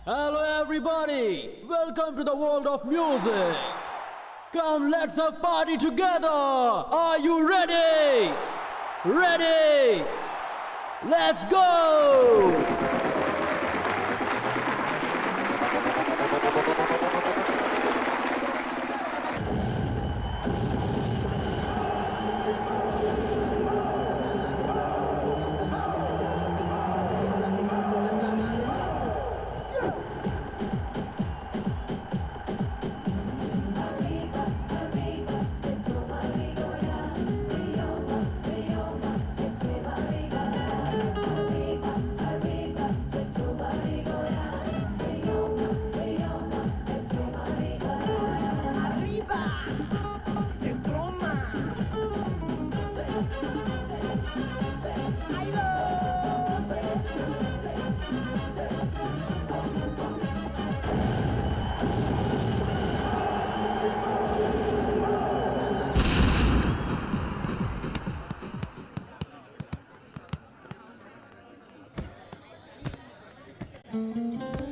Hello everybody, welcome to the world of music. Come, let's have party together. Are you ready? Ready? Let's go.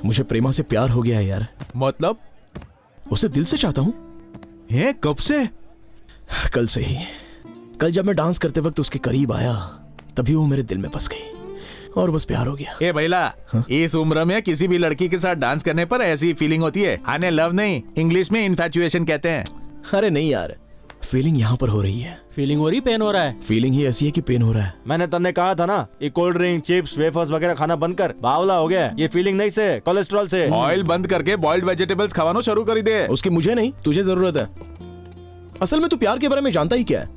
मुझे प्रेमा से प्यार हो गया है यार। मतलब? उसे दिल से चाहता हूँ। है कब से? कल से ही। कल जब मैं डांस करते वक्त उसके करीब आया तभी वो मेरे दिल में बस गई और बस प्यार हो गया। ए भैला, इस उम्र में किसी भी लड़की के साथ डांस करने पर ऐसी फीलिंग होती है। आने लव नहीं, इंग्लिश में इन्फैचुएशन कहते हैं। अरे नहीं यार, फीलिंग यहाँ पर हो रही है। फीलिंग हो रही, पेन हो रहा है? फीलिंग ही ऐसी है कि पेन हो रहा है। मैंने तन्ने कहा था ना, ये कोल्ड ड्रिंक, चिप्स, वेफर्स वगैरह खाना बंद कर, बावला हो गया। ये फीलिंग नहीं से, कोलेस्ट्रॉल से। ऑयल बंद करके बॉइल्ड वेजिटेबल्स खवानो शुरू कर दे। उसकी मुझे नहीं, तुझे जरूरत है। असल में तू प्यार के बारे में जानता ही क्या है?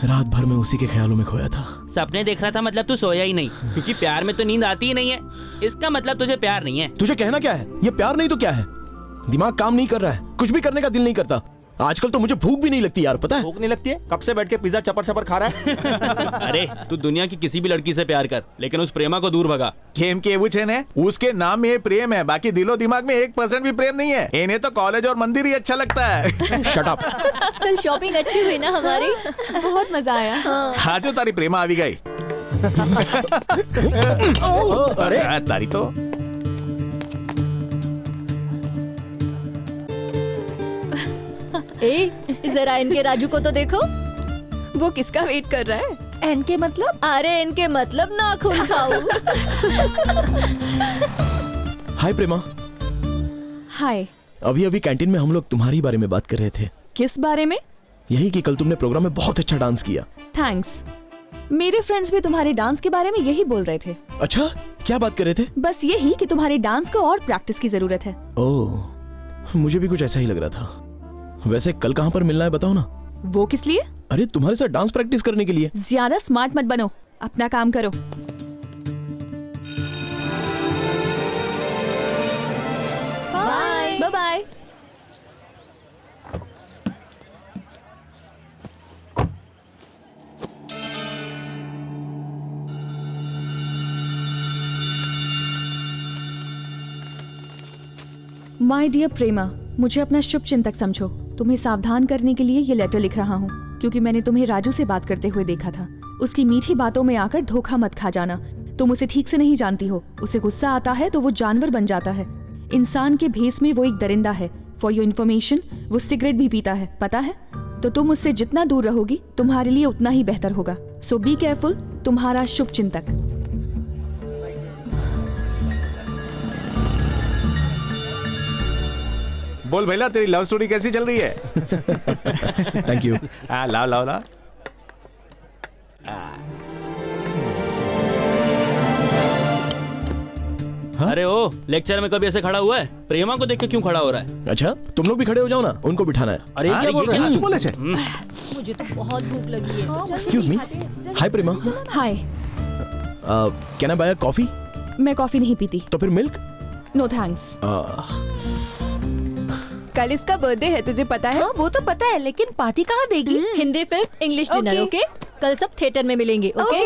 रात भर में उसी के ख्यालों में खोया था। सपने देख रहा था, मतलब तू सोया ही नहीं, क्योंकि प्यार में तो नींद आती ही नहीं है। इसका मतलब तुझे प्यार नहीं है। तुझे कहना क्या है? ये प्यार नहीं तो क्या है? दिमाग काम नहीं कर रहा है, कुछ भी करने का दिल नहीं करता। आजकल तो मुझे भूख भी नहीं लगती यार, पता है? भूख नहीं लगती है? कब से बैठ के पिज्जा चपर चपर खा रहा है? अरे तू दुनिया की किसी भी लड़की से प्यार कर, लेकिन उस प्रेमा को दूर भगा। खेम के एवुचेन है, उसके नाम में प्रेम है, बाकी दिलो दिमाग में 1% भी प्रेम नहीं है। इन्हें तो कॉलेज और मंदिर ही अच्छा लगता है। Shut up. कल शॉपिंग अच्छी हुई ना हमारी, बहुत मजा आया। हाँ जो तारी प्रेमा आ भी गई। अरे तारी तो जरा इनके राजू को तो देखो, वो किसका वेट कर रहा है? एन के मतलब? अरे इनके मतलब नाखून खाऊं। हाय प्रेमा। हाय। अभी अभी कैंटीन में हम लोग तुम्हारी बारे में बात कर रहे थे। किस बारे में? यही कि कल तुमने प्रोग्राम में बहुत अच्छा डांस किया। थैंक्स। मेरे फ्रेंड्स भी तुम्हारे डांस के बारे में यही बोल रहे थे। अच्छा, क्या बात कर रहे थे? बस यही कि तुम्हारे डांस को और प्रैक्टिस की जरूरत है। ओह, मुझे भी कुछ ऐसा ही लग रहा था। वैसे कल कहाँ पर मिलना है बताओ ना। वो किस लिए? अरे तुम्हारे साथ डांस प्रैक्टिस करने के लिए। ज्यादा स्मार्ट मत बनो, अपना काम करो। Bye bye bye. My dear Prema, मुझे अपना शुभ चिंतक समझो। तुम्हें सावधान करने के लिए ये लेटर लिख रहा हूँ, क्योंकि मैंने तुम्हें राजू से बात करते हुए देखा था। उसकी मीठी बातों में आकर धोखा मत खा जाना। तुम उसे ठीक से नहीं जानती हो। उसे गुस्सा आता है तो वो जानवर बन जाता है। इंसान के भेस में वो एक दरिंदा है। फॉर योर इन्फॉर्मेशन, वो सिगरेट भी पीता है, पता है? तो तुम उससे जितना दूर रहोगी तुम्हारे लिए उतना ही बेहतर होगा। सो बी केयरफुल। तुम्हारा शुभ चिंतक। बोल भैला, तेरी लव स्टोरी कैसी चल रही है? Thank you. लाओ लाओ लाओ। अरे ओ, लेक्चर में कभी ऐसे खड़ा हुआ है? प्रेमा को देख के क्यों खड़ा हो रहा है? अच्छा, तुम लोग भी खड़े हो जाओ ना, उनको बिठाना है। अरे क्या बोल रहे हैं? बोले छे? मुझे तो बहुत भूख लगी है। Excuse me. Hi Prema. Hi. Can I buy a coffee? मैं कॉफी नहीं पीती। तो फिर मिल्क? No thanks. कल इसका बर्थडे है, तुझे पता है? हाँ वो तो पता है, लेकिन पार्टी कहाँ देगी? Hindi film, English dinner, okay? कल सब थिएटर में मिलेंगे, ओके?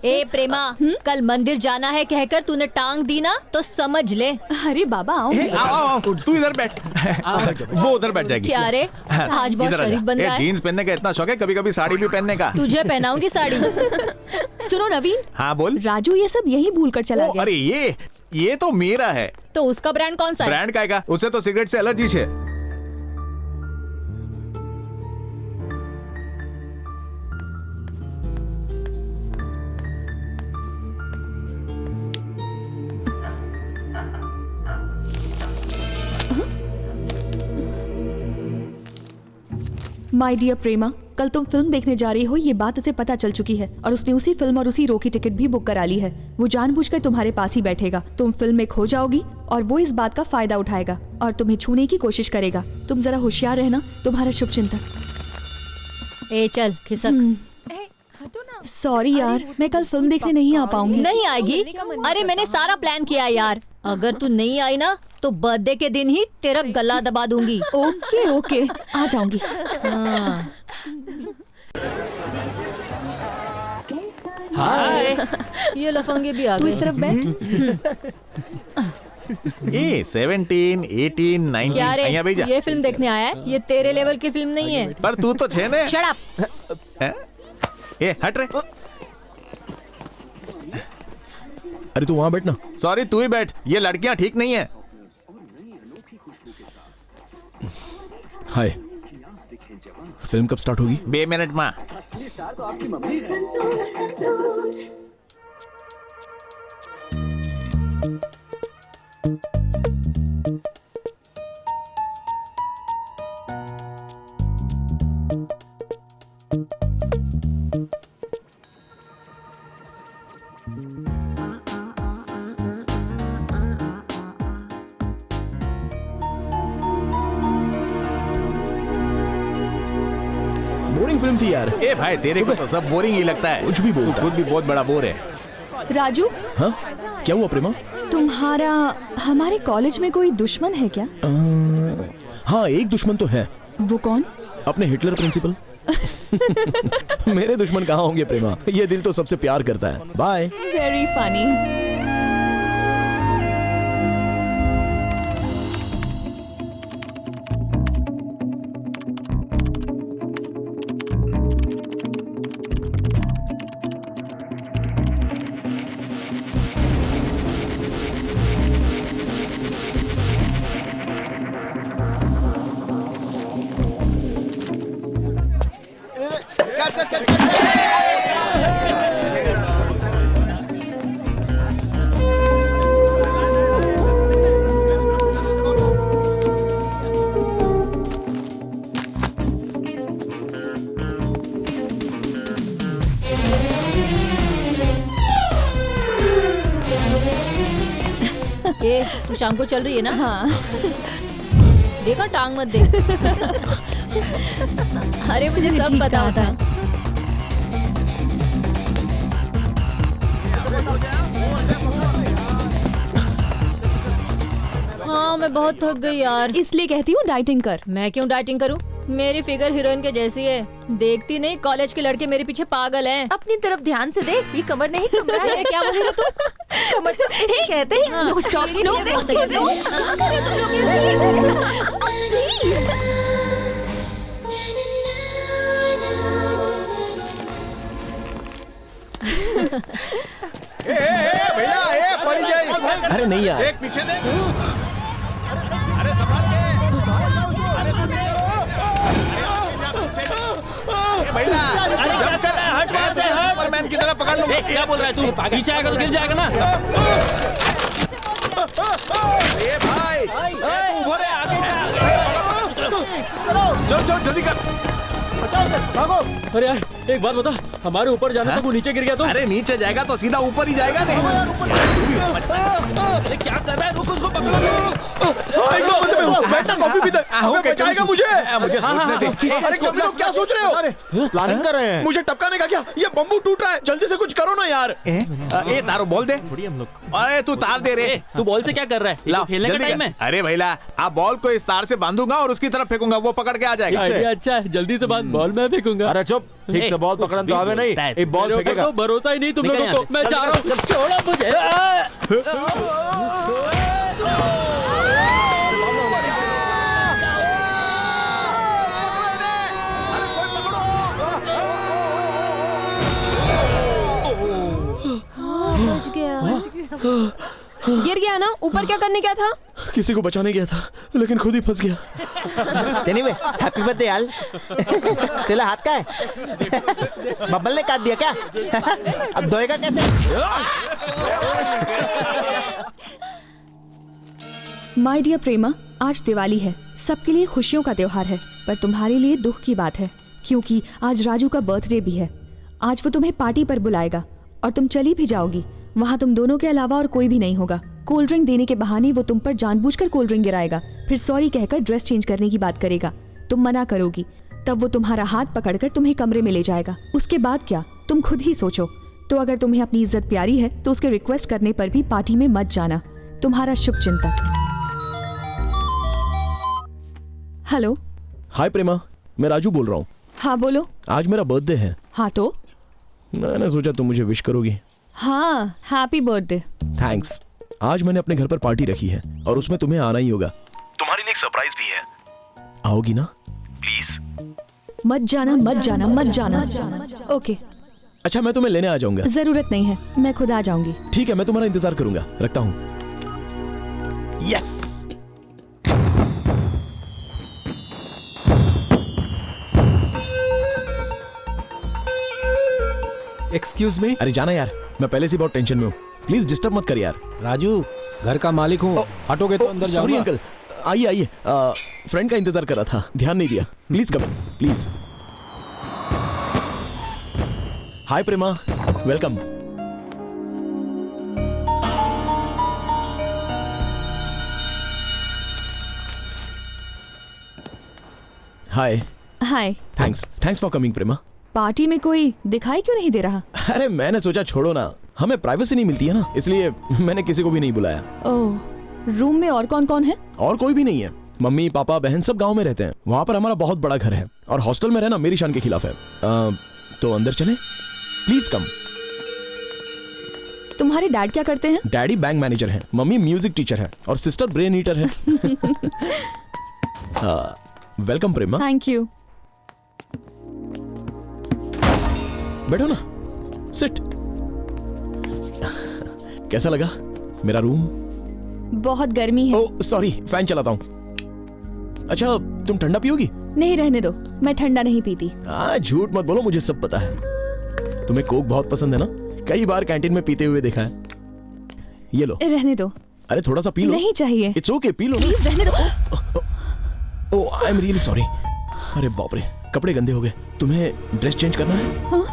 ए प्रेमा, कल मंदिर जाना है कहकर तूने टांग दी ना, तो समझ ले। अरे बाबा आओ। आओ, तू इधर बैठ। वो उधर बैठ जाएगी। क्या रे, आज बहुत इधर आ जा। शरीफ बन रहा है। जीन्स पहनने का इतना शौक है, कभी कभी साड़ी भी पहनने का। तुझे पहनाऊंगी साड़ी। सुनो नवीन। हाँ बोल। राजू ये सब यही भूल कर चला गया। अरे ये ये तो मेरा है। तो उसका ब्रांड कौन सा है? ब्रांड का है, उसे तो सिगरेट से एलर्जी है। माय डियर प्रेमा, कल तुम फिल्म देखने जा रही हो ये बात उसे पता चल चुकी है और उसने उसी फिल्म और उसी रो की टिकट भी बुक करा ली है। वो जानबूझकर तुम्हारे पास ही बैठेगा, तुम फिल्म में खो जाओगी और वो इस बात का फायदा उठाएगा और तुम्हें छूने की कोशिश करेगा। तुम जरा होशियार रहना। तुम्हारा शुभ चिंतक। ए चल खिसक। सॉरी यार, मैं कल फिल्म देखने नहीं आ पाऊंगी। नहीं आएगी? अरे मैंने सारा प्लान किया है यार। अगर तू नहीं आई ना तो बर्थडे के दिन ही तेरा गला दबा दूंगी। ओके ओके, आ जाऊंगी। हाँ। हाय। ये लफंगे भी आ तू गए। इस तरफ बैठ। ए 17, 18, 19 क्या रे, અહીંયા भेजा। ये फिल्म देखने आया है? ये तेरे लेवल की फिल्म नहीं है। पर तू तो छे ने। Shut up. हैं? ए हट रे। अरे तू वहां बैठना। सॉरी, तू ही बैठ। ये लड़कियां ठीक नहीं है। हाय, फिल्म कब स्टार्ट होगी? 2 मिनट में। बोरिंग फिल्म थी यार। ए भाई, तेरे को तो सब बोरिंग ही लगता है। कुछ भी बोलता तू खुद भी बहुत बड़ा बोर है। राजू, हाँ, क्या हुआ प्रेमा? तुम्हारा हमारे कॉलेज में कोई दुश्मन है क्या? हाँ, एक दुश्मन तो है। वो कौन? अपने हिटलर प्रिंसिपल। मेरे दुश्मन कहाँ होंगे प्रेमा? ये दिल तो सबसे प्यार करता है। बाय। Very funny. ए तू शाम को चल रही है ना? हाँ। देखा, टांग मत दे। अरे मुझे सब ठीक पता कहा था। हाँ मैं बहुत थक गई यार। इसलिए कहती हूँ डाइटिंग कर। मैं क्यों डाइटिंग करूँ? मेरी फिगर हीरोइन के जैसी है। देखती नहीं, कॉलेज के लड़के मेरे पीछे पागल हैं। अपनी तरफ ध्यान से देख, ये कमर नहीं कमरा है। ये क्या बोल रही हो तू? कमर तो इसे कहते हैं। हाँ। No stop, no. ये देख, क्या कर रहे हो तुम लोग? प्लीज। भैया, ए पड़ी जाए। अरे नहीं यार। देख पीछे देख। अरे संभाल के। अरे तू देख। ए भैया, अरे क्या कर रहा है? हट वहाँ से, हट। सुपरमैन की तरह पकड़ लो। ए, क्या बोल रहा है तू? पीछे आएगा तो गिर जाएगा ना। ए भाई, तू उभर है, आगे जा। चल चल जल्दी कर। अरे यार एक बात बता, हमारे ऊपर जाने तक वो नीचे गिर गया तो? अरे नीचे जाएगा तो सीधा ऊपर ही जाएगा नहीं। अरे क्या कर रहा है? रुक, उसको पकड़ो। बैठना, कॉफी पीते। बचाएगा मुझे। मुझे सोचने दे। अरे कम लोग क्या सोच रहे हो? प्लानिंग कर रहे हैं। मुझे टपकाने का क्या? ये बम्बू टूट रहा है, जल्दी से कुछ करो ना यार। ए तारो बोल दे। थोड़ी हम लोग। अरे तू तार दे रे। ए, तू बॉल से क्या कर रहा है? ये लाओ, तो खेलने का जल्दी टाइम कर। है। अरे भैया, आप बॉल को इस तार से बांधूंगा और उसकी तरफ फेंकूंगा, वो पकड़ के आ जाएगा। आइडिया अच्छा है, जल्दी से बात बॉल में फेंकूंगा। अरे चुप, ठीक से बॉल पकड़न तो आवे नहीं। एक बॉल मेरे ऊपर फेंकेगा। तो भरोसा ही नहीं तुम निकल लोगों यहाँ को। से। मैं जा रहा हूँ, छोड़ो मुझे। बच गया। गिर गया ना? ऊपर क्या करने गया था? किसी को बचाने गया था लेकिन खुद ही फंस गया। एनीवे, हैप्पी बर्थडे यार। तेरा हाथ का है? बब्बल ने काट दिया क्या? अब धोएगा कैसे? माय डियर प्रेमा, आज दिवाली है, सबके लिए खुशियों का त्योहार है, पर तुम्हारे लिए दुख की बात है क्योंकि आज राजू का बर्थडे भी है। आज वो तुम्हें पार्टी पर बुलाएगा और तुम चली भी जाओगी। वहाँ तुम दोनों के अलावा और कोई भी नहीं होगा। कोल्ड ड्रिंक देने के बहाने वो तुम पर जानबूझकर कोल्ड ड्रिंक गिराएगा, फिर सॉरी कहकर ड्रेस चेंज करने की बात करेगा। तुम मना करोगी, तब वो तुम्हारा हाथ पकड़कर तुम्हें कमरे में ले जाएगा। उसके बाद क्या, तुम खुद ही सोचो। तो अगर तुम्हें अपनी इज्जत प्यारी है तो उसके रिक्वेस्ट करने पर भी पार्टी में मत जाना। तुम्हारा शुभचिंतक। हेलो। हाय प्रेमा, मैं राजू बोल रहा हूँ। हाँ बोलो। आज मेरा बर्थडे है। हाँ तो मैंने सोचा तुम मुझे विश करोगी। हाँ, हैप्पी बर्थडे। थैंक्स। आज मैंने अपने घर पर पार्टी रखी है और उसमें तुम्हें आना ही होगा। तुम्हारे लिए एक सरप्राइज भी है। आओगी ना? प्लीज। मत जाना, मत जाना, मत जाना। ओके। अच्छा, मैं तुम्हें लेने आ जाऊंगा। जरूरत नहीं है, मैं खुद आ जाऊंगी। ठीक है, मैं तुम्हारा इंतजार करूंगा। रखता हूँ। यस। Excuse me. अरे जाना यार, मैं पहले से बहुत टेंशन में हूँ। प्लीज डिस्टर्ब मत कर यार। राजू, घर का मालिक हूँ, हटोगे तो अंदर सॉरी जाऊंगा। अंकल, आइए आइए। फ्रेंड का इंतजार कर रहा था, ध्यान नहीं दिया। Please come in, please. Hi Prema, welcome. Hi. Hi. Thanks for coming Prema. Party में कोई दिखाई क्यों नहीं दे रहा? अरे मैंने सोचा छोड़ो ना, हमें प्राइवेसी नहीं मिलती है ना, इसलिए मैंने किसी को भी नहीं बुलाया। ओह, रूम में और कौन कौन है? और कोई भी नहीं है। मम्मी पापा बहन सब गांव में रहते हैं। वहाँ पर हमारा बहुत बड़ा घर है और हॉस्टल में रहना मेरी शान के खिलाफ है। तो अंदर चले? प्लीज कम। तुम्हारे डैड क्या करते हैं? डैडी बैंक मैनेजर हैं, मम्मी म्यूजिक टीचर है और सिस्टर ब्रेन ईटर है। Welcome Prema. Thank you. बैठो ना, सिट। कैसा लगा मेरा रूम? बहुत गर्मी है। ओह सॉरी, फैन चलाता हूँ। अच्छा, तुम ठंडा पियोगी? नहीं, रहने दो, मैं ठंडा नहीं पीती। झूठ मत बोलो, मुझे सब पता है। तुम्हें कोक बहुत पसंद है ना? कई बार कैंटीन में पीते हुए देखा है। ये लो। रहने दो। अरे थोड़ा सा पी लो। नहीं चाहिए। It's okay, P low. Please रहने दो। ओह, आई एम रियली सॉरी। अरे बाप रे, कपड़े गंदे हो गए। तुम्हें ड्रेस चेंज करना है? हाँ?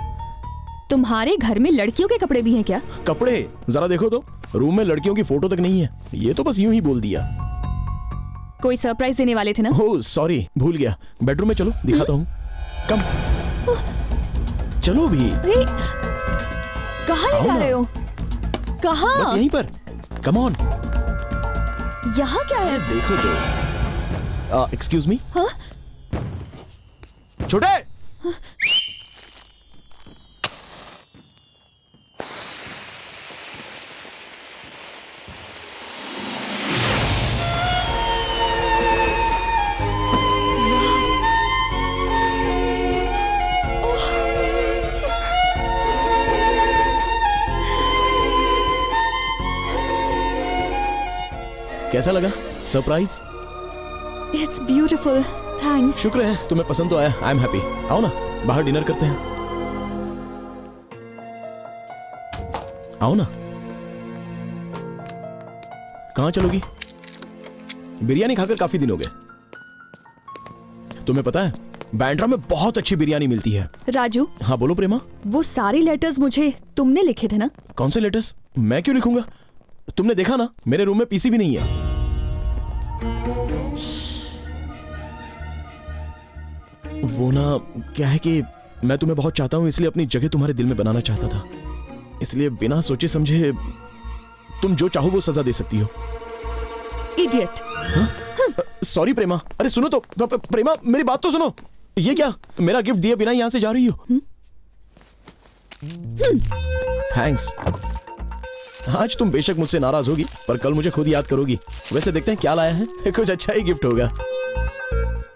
तुम्हारे घर में लड़कियों के कपड़े भी हैं क्या? कपड़े जरा देखो तो, रूम में लड़कियों की फोटो तक नहीं है। ये तो बस यूं ही बोल दिया। कोई सरप्राइज देने वाले थे ना? ओह सॉरी, भूल गया। बेडरूम में चलो, दिखाता हूँ। कम चलो भी। कहाँ ले जा रहे हो? कहाँ? बस यहीं पर। Come on. यहाँ क्या है? देखो तो। Excuse me. हाँ? छोटे। कैसा लगा सरप्राइज? It's beautiful, thanks. शुक्र है तुम्हें पसंद तो आया। I am happy. आओ ना, बाहर डिनर करते हैं। आओ ना। कहाँ चलोगी? बिरयानी खाकर काफी दिन हो गए। तुम्हें पता है बैंड्रा में बहुत अच्छी बिरयानी मिलती है। राजू। हाँ बोलो प्रेमा। वो सारे लेटर्स मुझे तुमने लिखे थे ना? कौन से लेटर्स? मैं क्यों लिखूंगा? तुमने देखा ना, मेरे रूम में पीसी भी नहीं है। वो ना क्या है कि मैं तुम्हें बहुत चाहता हूं, इसलिए अपनी जगह तुम्हारे दिल में बनाना चाहता था। इसलिए बिना सोचे समझे तुम जो चाहो वो सजा दे सकती हो। इडियट। सॉरी प्रेमा। अरे सुनो तो प्रेमा, मेरी बात तो सुनो। ये क्या, मेरा गिफ्ट दिए बिना यहां से जा रही हो? थैंक्स। आज तुम बेशक मुझसे नाराज होगी, पर कल मुझे खुद याद करोगी। वैसे देखते हैं क्या लाया है। कुछ अच्छा ही गिफ्ट होगा।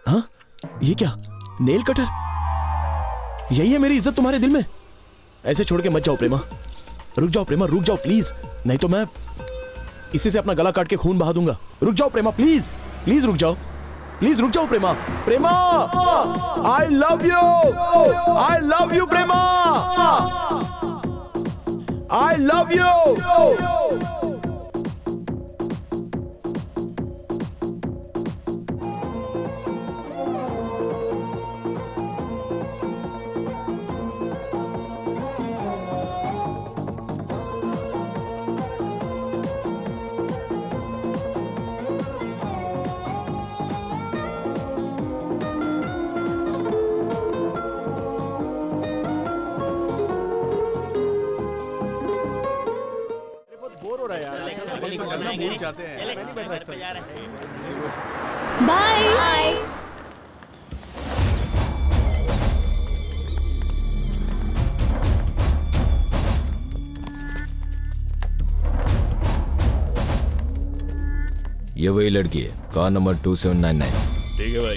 हाँ, ये क्या, नेल कटर? यही है मेरी इज्जत तुम्हारे दिल में? ऐसे छोड़ के मत जाओ प्रेमा। रुक जाओ प्रेमा, रुक जाओ प्लीज, नहीं तो मैं इसी से अपना गला काट के खून बहा दूंगा। रुक जाओ प्रेमा, प्लीज प्लीज रुक जाओ, प्लीज रुक जाओ Prema. Prema, I love you Prema, I love you. Bye. ये वही लड़की है, कार नंबर 2799। ठीक है भाई।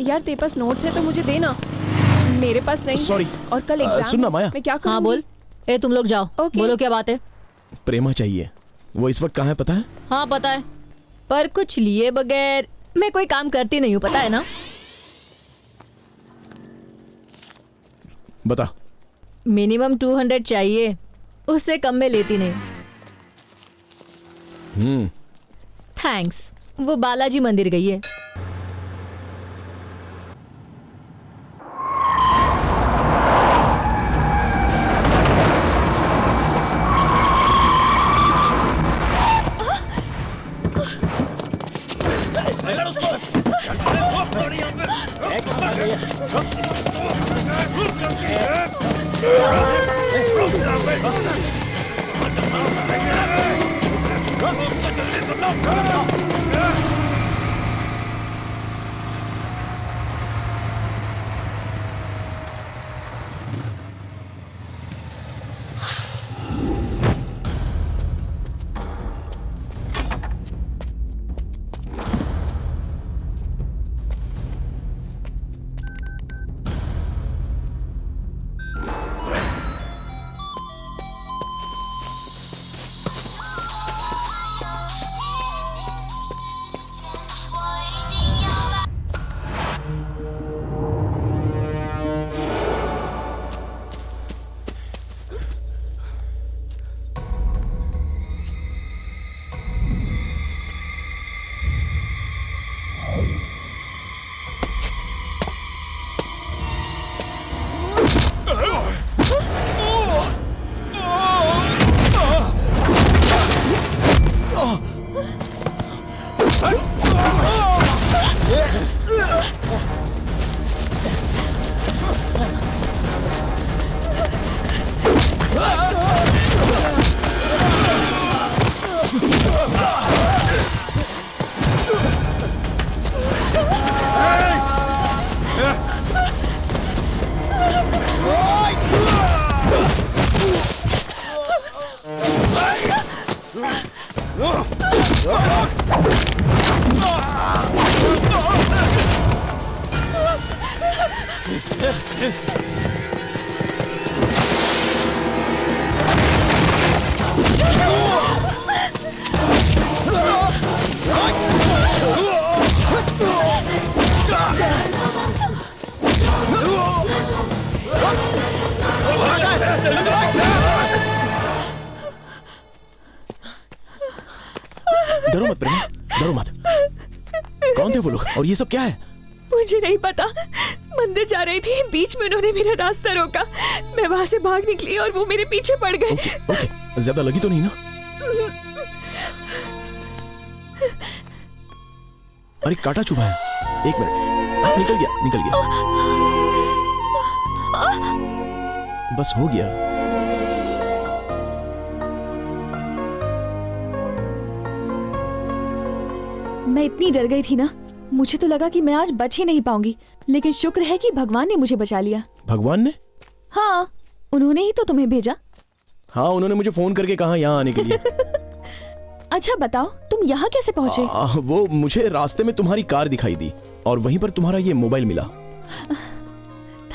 यार तेरे पास नोट्स है तो मुझे देना, मेरे पास नहीं। Sorry. और कल एग्जाम सुनना माया। मैं क्या करूंगी? हाँ बोल। ए तुम लोग जाओ। Okay. बोलो क्या बात है? प्रेमा चाहिए, वो इस वक्त कहाँ है पता है? हाँ पता है, पर कुछ लिए बगैर मैं कोई काम करती नहीं हूँ, पता है ना? बता। मिनिमम 200 चाहिए, उससे कम में लेती नहीं। थैंक्स। वो बालाजी मंदिर गई है। डरो मत प्रेमा, डरो मत। कौन थे वो लोग और ये सब क्या है? मुझे नहीं पता, मंदिर जा रही थी, बीच में उन्होंने मेरा रास्ता रोका, मैं वहां से भाग निकली और वो मेरे पीछे पड़ गए। ओके, ज्यादा लगी तो नहीं ना? अरे कांटा चुभा है। एक मिनट, निकल गया, निकल गया। बस हो गया। मैं इतनी डर गई थी ना, मुझे तो लगा कि मैं आज बच ही नहीं पाऊंगी, लेकिन शुक्र है कि भगवान ने मुझे बचा लिया। भगवान ने? हाँ, उन्होंने ही तो तुम्हें भेजा। हाँ, उन्होंने मुझे फोन करके कहा यहाँ आने के लिए। अच्छा बताओ, तुम यहाँ कैसे पहुँचे? वो मुझे रास्ते में तुम्हारी कार दिखाई दी और वहीं पर तुम्हारा ये मोबाइल मिला।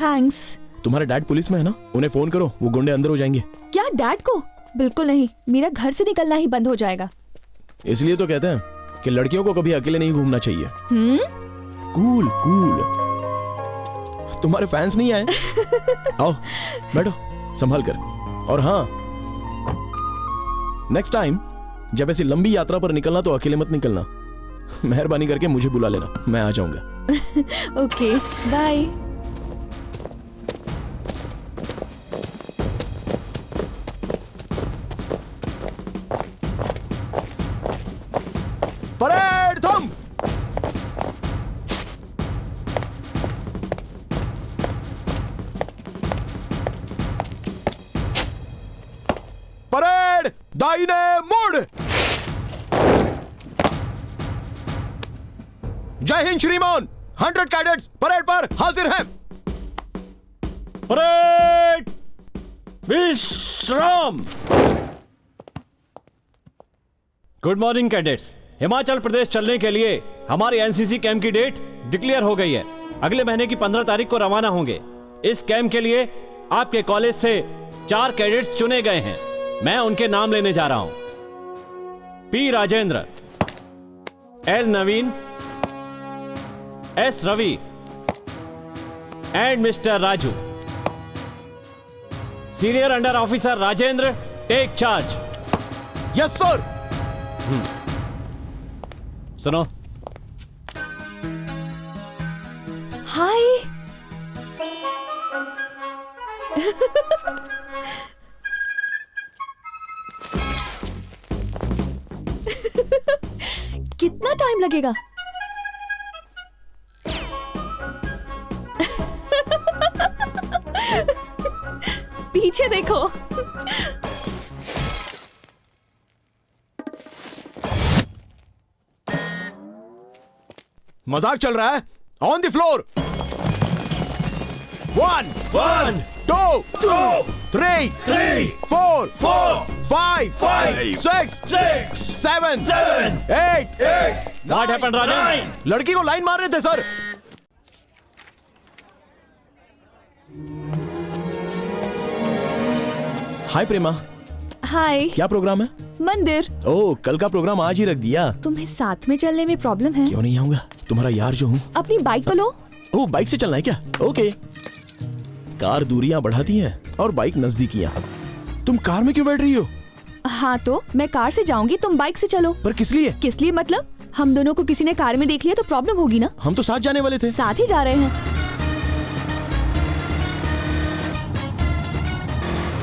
थैंक्स। तुम्हारे डैड पुलिस में है ना, उन्हें फोन करो, वो गुंडे अंदर हो जाएंगे। क्या डैड को? बिल्कुल नहीं, मेरा घर से निकलना ही बंद हो जाएगा। इसलिए तो कहते हैं कि लड़कियों को कभी अकेले नहीं घूमना चाहिए। Cool cool. तुम्हारे फैंस नहीं आए? आओ बैठो, संभाल कर। और हाँ, नेक्स्ट टाइम जब ऐसी लंबी यात्रा पर निकलना तो अकेले मत निकलना। मेहरबानी करके मुझे बुला लेना, मैं आ जाऊंगा। Okay, bye. परेड थम। परेड दाहिने मुड़। जय हिंद श्रीमान। 100 कैडेट्स परेड पर हाजिर हैं। परेड विश्राम। Good morning cadets. Himachal Pradesh चलने के लिए हमारी एनसीसी कैंप की डेट डिक्लेयर हो गई है। अगले महीने की 15 तारीख को रवाना होंगे। इस कैंप के लिए आपके कॉलेज से 4 कैडेट्स चुने गए हैं। मैं उनके नाम लेने जा रहा हूं। P Rajendra, L Naveen, S Ravi and mister Raju. Senior under officer Rajendra, take charge. Yes sir. सुनो, हाय। कितना टाइम लगेगा? पीछे देखो। मजाक चल रहा है? On the floor. 1 2 3 4 5 6 7 8 what happened Rajan? लड़की को लाइन मार रहे थे सर। हाय प्रेमा। हाय। क्या प्रोग्राम है? मंदिर। ओह, कल का प्रोग्राम आज ही रख दिया। तुम्हें साथ में चलने में प्रॉब्लम है? क्यों नहीं आऊंगा, तुम्हारा यार जो हूँ। अपनी बाइक तो लो। ओह, बाइक से चलना है क्या? ओके। कार दूरियां बढ़ाती है और बाइक नजदीकियां। तुम कार में क्यों बैठ रही हो? हाँ तो मैं कार से जाऊंगी, तुम बाइक से चलो। पर किस लिए? किस लिए मतलब? हम दोनों को किसी ने कार में देख लिया तो प्रॉब्लम होगी ना। हम तो साथ जाने वाले थे। साथ ही जा रहे हैं।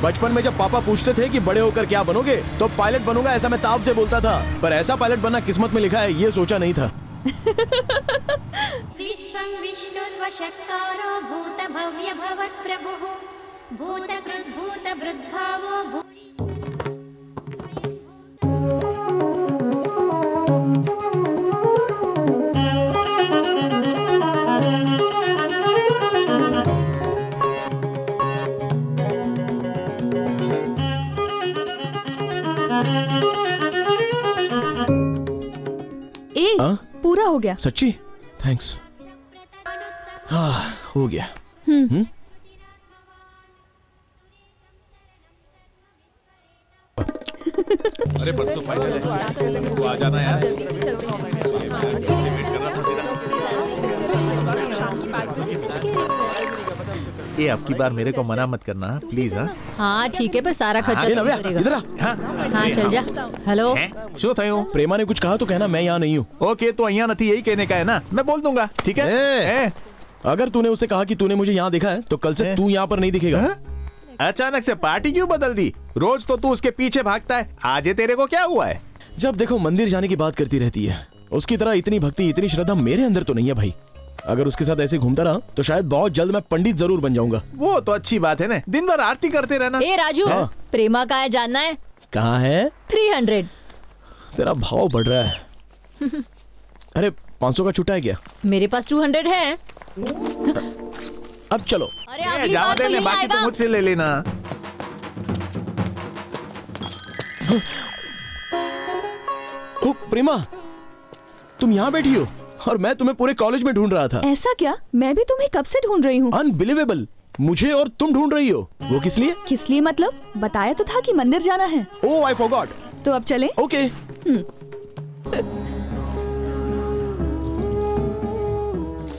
बचपन में जब पापा पूछते थे कि बड़े होकर क्या बनोगे, तो पायलट बनूंगा ऐसा मैं ताव से बोलता था। पर ऐसा पायलट बनना किस्मत में लिखा है ये सोचा नहीं था। विश्वं विष्णुर्वशक्कारो भूतभव्य भवत्प्रभुः भूतकृद्भूतभृद्भावो भूरि। पूरा हो गया। सच्ची? थैंक्स। हाँ, हो गया। अरे परसों फाइनल है, तू आ जाना यार। जल्दी से चलते हैं। वेट कर रहा था तेरा। ये आपकी बार मेरे को मना मत करना प्लीज। हाँ ठीक है, पर सारा खर्चा तू करेगा। इधर आ। हाँ चल जा। हेलो, શું થયું? प्रेमा ने कुछ कहा तो कहना मैं यहाँ नहीं हूँ। ओके, तो અહીંયા નથી यही कहने का है ना, मैं बोल दूंगा। ठीक है? अगर तूने उसे कहा कि तूने मुझे यहाँ देखा है तो कल से तू यहाँ पर नहीं दिखेगा। अचानक से पार्टी क्यों बदल दी? रोज तो तू उसके पीछे भागता है, आज ये तेरे को क्या हुआ है? जब देखो मंदिर जाने की बात करती रहती है। उसकी तरह इतनी भक्ति इतनी श्रद्धा मेरे अंदर तो नहीं है भाई। अगर उसके साथ ऐसे घूमता रहा तो शायद बहुत जल्द मैं पंडित जरूर बन जाऊंगा। वो तो अच्छी बात है ना, दिन भर आरती करते रहना। ए राजू, हाँ? प्रेमा कहाँ है जानना है? कहाँ है? 300। तेरा भाव बढ़ रहा है। अरे 500 का छुट्टा है क्या? मेरे पास 200 है। अब चलो। अरे अगली जाओ बार तो ले ले, यही बाकी तो आएगा। मुझसे ले लेना। ओ प्रेमा, तुम यहाँ बैठी हो और मैं तुम्हें पूरे कॉलेज में ढूंढ रहा था। ऐसा क्या? मैं भी तुम्हें कब से ढूंढ रही हूँ। अनबिलीवेबल। मुझे और तुम ढूंढ रही हो, वो किस लिए? किस लिए मतलब? बताया तो था कि मंदिर जाना है। Oh I forgot. तो अब चलें? ओके।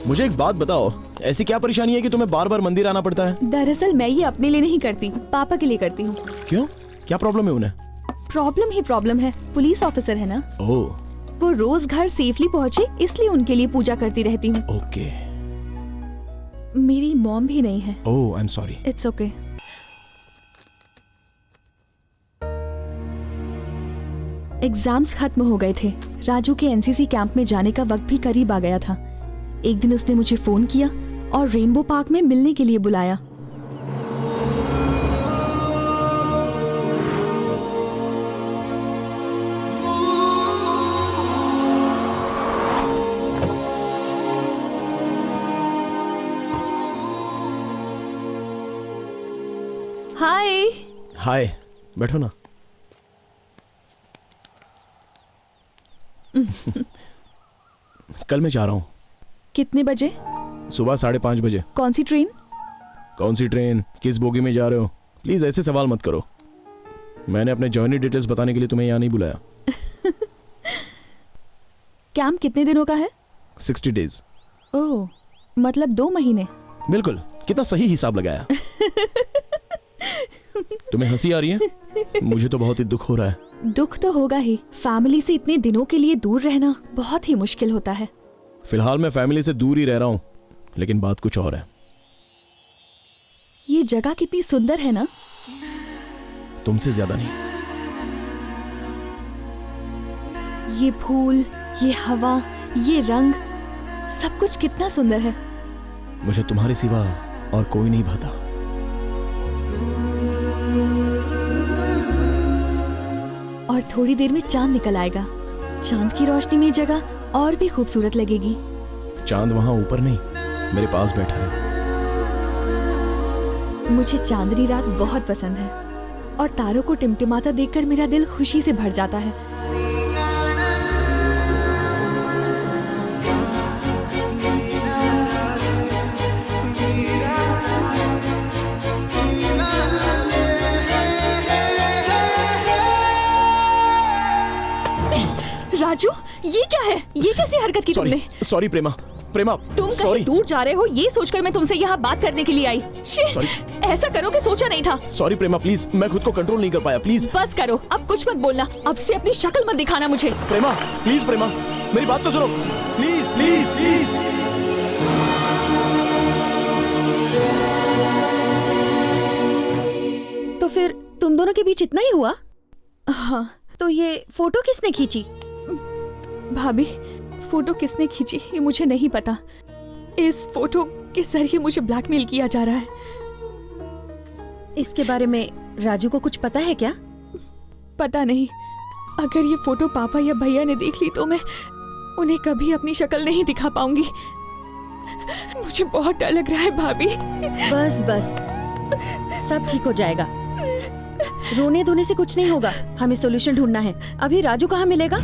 मुझे एक बात बताओ, ऐसी क्या परेशानी है कि तुम्हें बार बार मंदिर आना पड़ता है? दरअसल मैं ये अपने लिए नहीं करती, पापा के लिए करती हूँ। क्यों, क्या प्रॉब्लम है उन्हें? प्रॉब्लम ही प्रॉब्लम है, पुलिस ऑफिसर है ना। ओह वो रोज घर सेफली पहुँचे इसलिए उनके लिए पूजा करती रहती हूँ। ओके। मेरी मॉम भी नहीं है। Oh I am sorry. It's okay. Exams खत्म हो गए थे। राजू के एनसीसी कैंप में जाने का वक्त भी करीब आ गया था। एक दिन उसने मुझे फोन किया और रेनबो पार्क में मिलने के लिए बुलाया। हाय। हाय, बैठो ना। कल मैं जा रहा हूँ। कितने बजे? सुबह 5:30 बजे। कौन सी ट्रेन? कौन सी ट्रेन, किस बोगी में जा रहे हो? प्लीज ऐसे सवाल मत करो। मैंने अपने जर्नी डिटेल्स बताने के लिए तुम्हें यहाँ नहीं बुलाया। कैंप कितने दिनों का है? 60 डेज। ओह, मतलब 2 महीने। बिल्कुल, कितना सही हिसाब लगाया। तुम्हें हंसी आ रही है? मुझे तो बहुत ही दुख हो रहा है। दुख तो होगा ही, फैमिली से इतने दिनों के लिए दूर रहना बहुत ही मुश्किल होता है। फिलहाल मैं फैमिली से दूर ही रह रहा हूँ, लेकिन बात कुछ और है। ये जगह कितनी सुंदर है ना? तुमसे ज्यादा नहीं। ये फूल, ये हवा, ये रंग, सब कुछ कितना सुंदर है। मुझे तुम्हारे सिवा और कोई नहीं भाता। और थोड़ी देर में चांद निकल आएगा। चांद की रोशनी में जगह और भी खूबसूरत लगेगी। चांद वहां ऊपर नहीं, मेरे पास बैठा है। मुझे चांदनी रात बहुत पसंद है और तारों को टिमटिमाता देखकर मेरा दिल खुशी से भर जाता है। राजू, ये क्या है? ये कैसी हरकत की तुमने? सॉरी प्रेमा। प्रेमा, तुम कहीं दूर जा रहे हो ये सोचकर मैं तुमसे यहाँ बात करने के लिए आई। ऐसा करोगे सोचा नहीं था। सॉरी प्रेमा, प्लीज, मैं खुद को कंट्रोल नहीं कर पाया। प्लीज बस करो, अब कुछ मत बोलना। अब से अपनी शक्ल मत दिखाना मुझे। प्रेमा प्लीज, प्रेमा मेरी बात तो सुनो। Please please please. तो फिर तुम दोनों के बीच इतना ही हुआ? हाँ। तो ये फोटो किसने खींची? भाभी, फोटो किसने खींची ये मुझे नहीं पता। इस फोटो के जरिए मुझे ब्लैकमेल किया जा रहा है। इसके बारे में राजू को कुछ पता है क्या? पता नहीं। अगर ये फोटो पापा या भैया ने देख ली तो मैं उन्हें कभी अपनी शक्ल नहीं दिखा पाऊंगी। मुझे बहुत डर लग रहा है भाभी। बस बस, सब ठीक हो जाएगा। रोने धोने से कुछ नहीं होगा, हमें सॉल्यूशन ढूंढना है। अभी राजू कहाँ मिलेगा?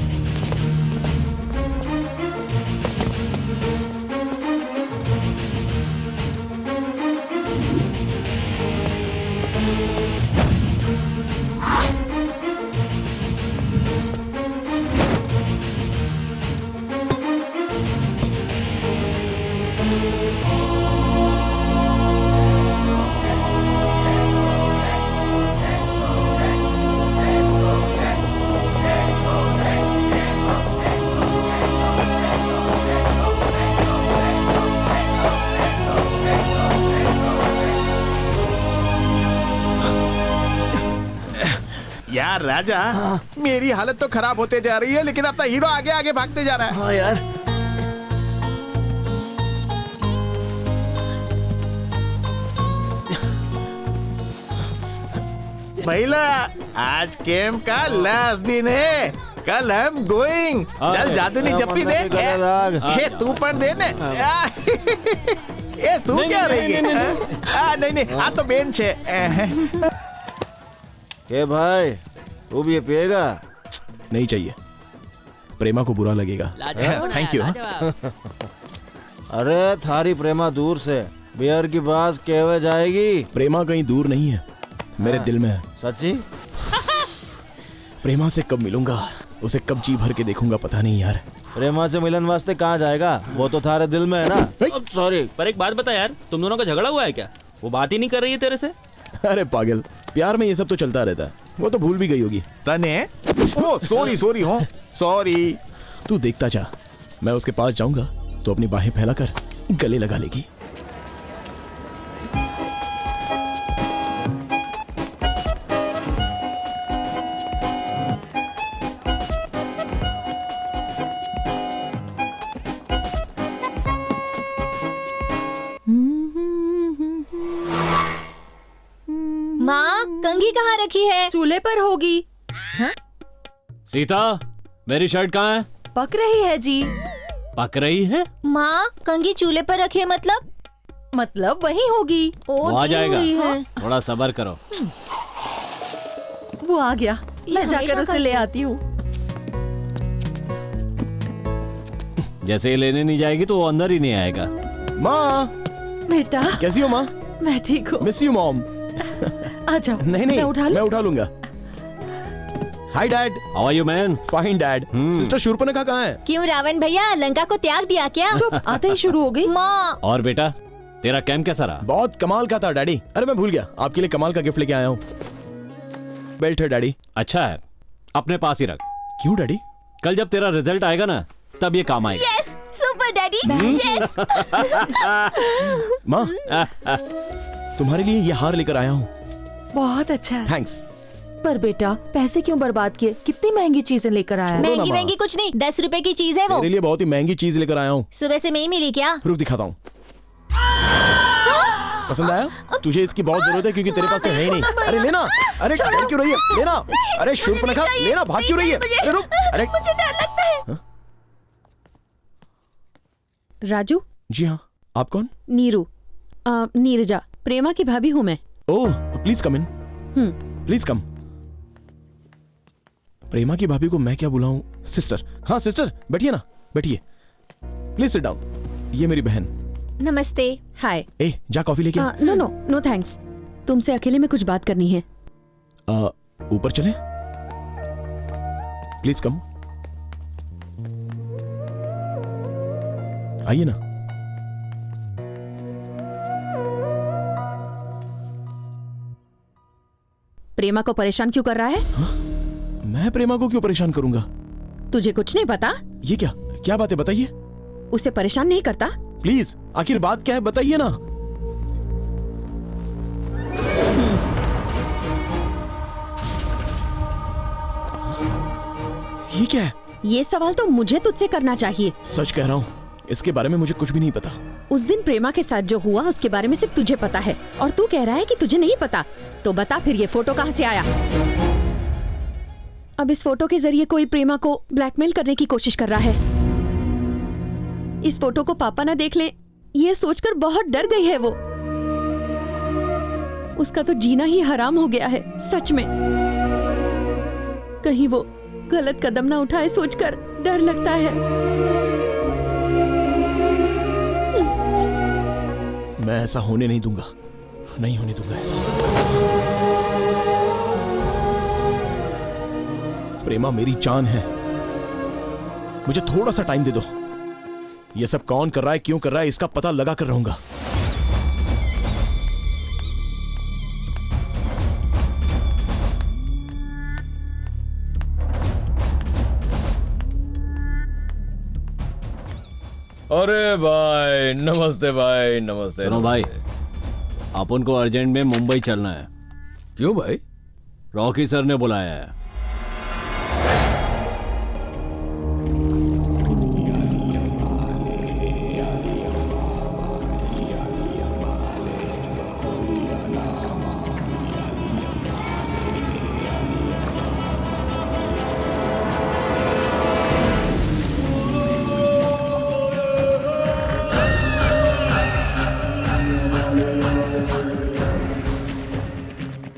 यार राजा, मेरी हालत तो खराब होते जा रही है, लेकिन अपना हीरो आगे आगे भागते जा रहा है। हाँ यार, भैया आज कैंप का लास्ट दिन है, कल हम गोइंग। चल जादूनी जप्पी दे। ए तू पण दे ने। ए तू क्या रही है? नहीं आ तो बेन छे। के भाई तू भी ये पिएगा? नहीं चाहिए, प्रेमा को बुरा लगेगा। Thank you. अरे थारी प्रेमा दूर से, बियर की बात कहवे जाएगी। प्रेमा कहीं दूर नहीं है, मेरे दिल में है। सच्ची? प्रेमा से कब मिलूंगा, उसे कब जी भर के देखूंगा पता नहीं यार। प्रेमा से मिलन वास्ते कहाँ जाएगा, वो तो थारे दिल में है ना। सॉरी, पर एक बात बता यार, तुम दोनों का झगड़ा हुआ है क्या? वो बात ही नहीं कर रही है तेरे से। अरे पागल, प्यार में ये सब तो चलता रहता है, वो तो भूल भी गई होगी। तने ओ सॉरी हो सॉरी। तू देखता जा, मैं उसके पास जाऊंगा तो अपनी बाहें फैलाकर गले लगा लेगी। माँ, कंघी कहाँ रखी है? चूल्हे पर होगी। सीता, मेरी शर्ट कहाँ है? पक रही है जी। पक रही है? माँ, कंघी चूल्हे पर रखी है मतलब वही होगी। वो आ देर जाएगा, हुई है। थोड़ा सब्र करो। वो आ गया, मैं हमेशा जाकर उसे करती ले है। आती हूँ। जैसे ही लेने नहीं जाएगी तो वो अंदर ही नहीं आएगा। माँ, बेटा, कैसी हो माँ? मैं ठीक हूँ। Miss you mom. आ जाओ। नहीं मैं उठा लूं? मैं उठा लूंगा। Hi dad. How are you man? Fine dad. Sister Shurpanakha कहाँ है? क्यों रावण भैया लंका को त्याग दिया क्या? चुप, आते ही शुरू हो गई। माँ, और बेटा, तेरा कैंप कैसा रहा? बहुत कमाल का था डैडी। अरे मैं भूल गया, आपके लिए कमाल का गिफ्ट लेके आया हूँ। बेल्ट है डैडी। अच्छा है, अपने पास ही रख। क्यों डैडी? कल जब तेरा रिजल्ट आएगा ना, तब ये काम आएगा। Yes, super daddy, yes. माँ, तुम्हारे लिए ये हार लेकर आया हूँ। बहुत अच्छा है। थैंक्स। पर बेटा, पैसे क्यों बर्बाद किए? कितनी महंगी चीजें लेकर आया है। महंगी माँ। महंगी कुछ नहीं, 10 रुपए की चीज है वो। मेरे लिए बहुत ही महंगी चीज लेकर आया हूँ। सुबह से नहीं मिली क्या? रुक दिखाता हूँ। पसंद आया? तुझे इसकी बहुत जरूरत है क्योंकि तेरे पास तो है ही नहीं। अरे लेना। अरे डर क्यों रही है? लेना। अरे शूर्पणखा, लेना, भाग क्यों रही है? अरे रुक। अरे मुझे डर लगता है। राजू। जी हाँ, आप कौन? नीरू, नीरजा, प्रेमा की भाभी हूँ मैं। ओह, please come in. Please come. प्रेमा की भाभी को मैं क्या बुलाऊं? सिस्टर। हाँ सिस्टर, बैठिए ना, बैठिए। Please sit down. ये मेरी बहन। नमस्ते। हाय। ए, जा कॉफी लेके आ। No no no thanks. तुमसे अकेले में कुछ बात करनी है। ऊपर चले? Please come. आइए ना। प्रेमा को परेशान क्यों कर रहा है? मैं प्रेमा को क्यों परेशान करूंगा? तुझे कुछ नहीं पता? ये क्या क्या बातें बताइए। उसे परेशान नहीं करता? प्लीज, आखिर बात क्या है बताइए ना। ये क्या है? ये सवाल तो मुझे तुझसे करना चाहिए। सच कह रहा हूँ, इसके बारे में मुझे कुछ भी नहीं पता। उस दिन प्रेमा के साथ जो हुआ उसके बारे में सिर्फ तुझे पता है और तू कह रहा है कि तुझे नहीं पता। तो बता फिर ये फोटो कहाँ से आया? अब इस फोटो के जरिए कोई प्रेमा को ब्लैकमेल करने की कोशिश कर रहा है। इस फोटो को पापा ना देख ले, ये सोचकर बहुत डर गई है वो। उसका तो जीना ही हराम हो गया है सच में। कहीं वो गलत कदम ना उठाए सोचकर डर लगता है। मैं ऐसा होने नहीं दूंगा, नहीं होने दूंगा ऐसा। प्रेमा मेरी जान है, मुझे थोड़ा सा टाइम दे दो। ये सब कौन कर रहा है, क्यों कर रहा है, इसका पता लगा कर रहूंगा। अरे भाई नमस्ते, भाई नमस्ते। सुनो भाई, अपन को अर्जेंट में मुंबई चलना है। क्यों भाई? रॉकी सर ने बुलाया है।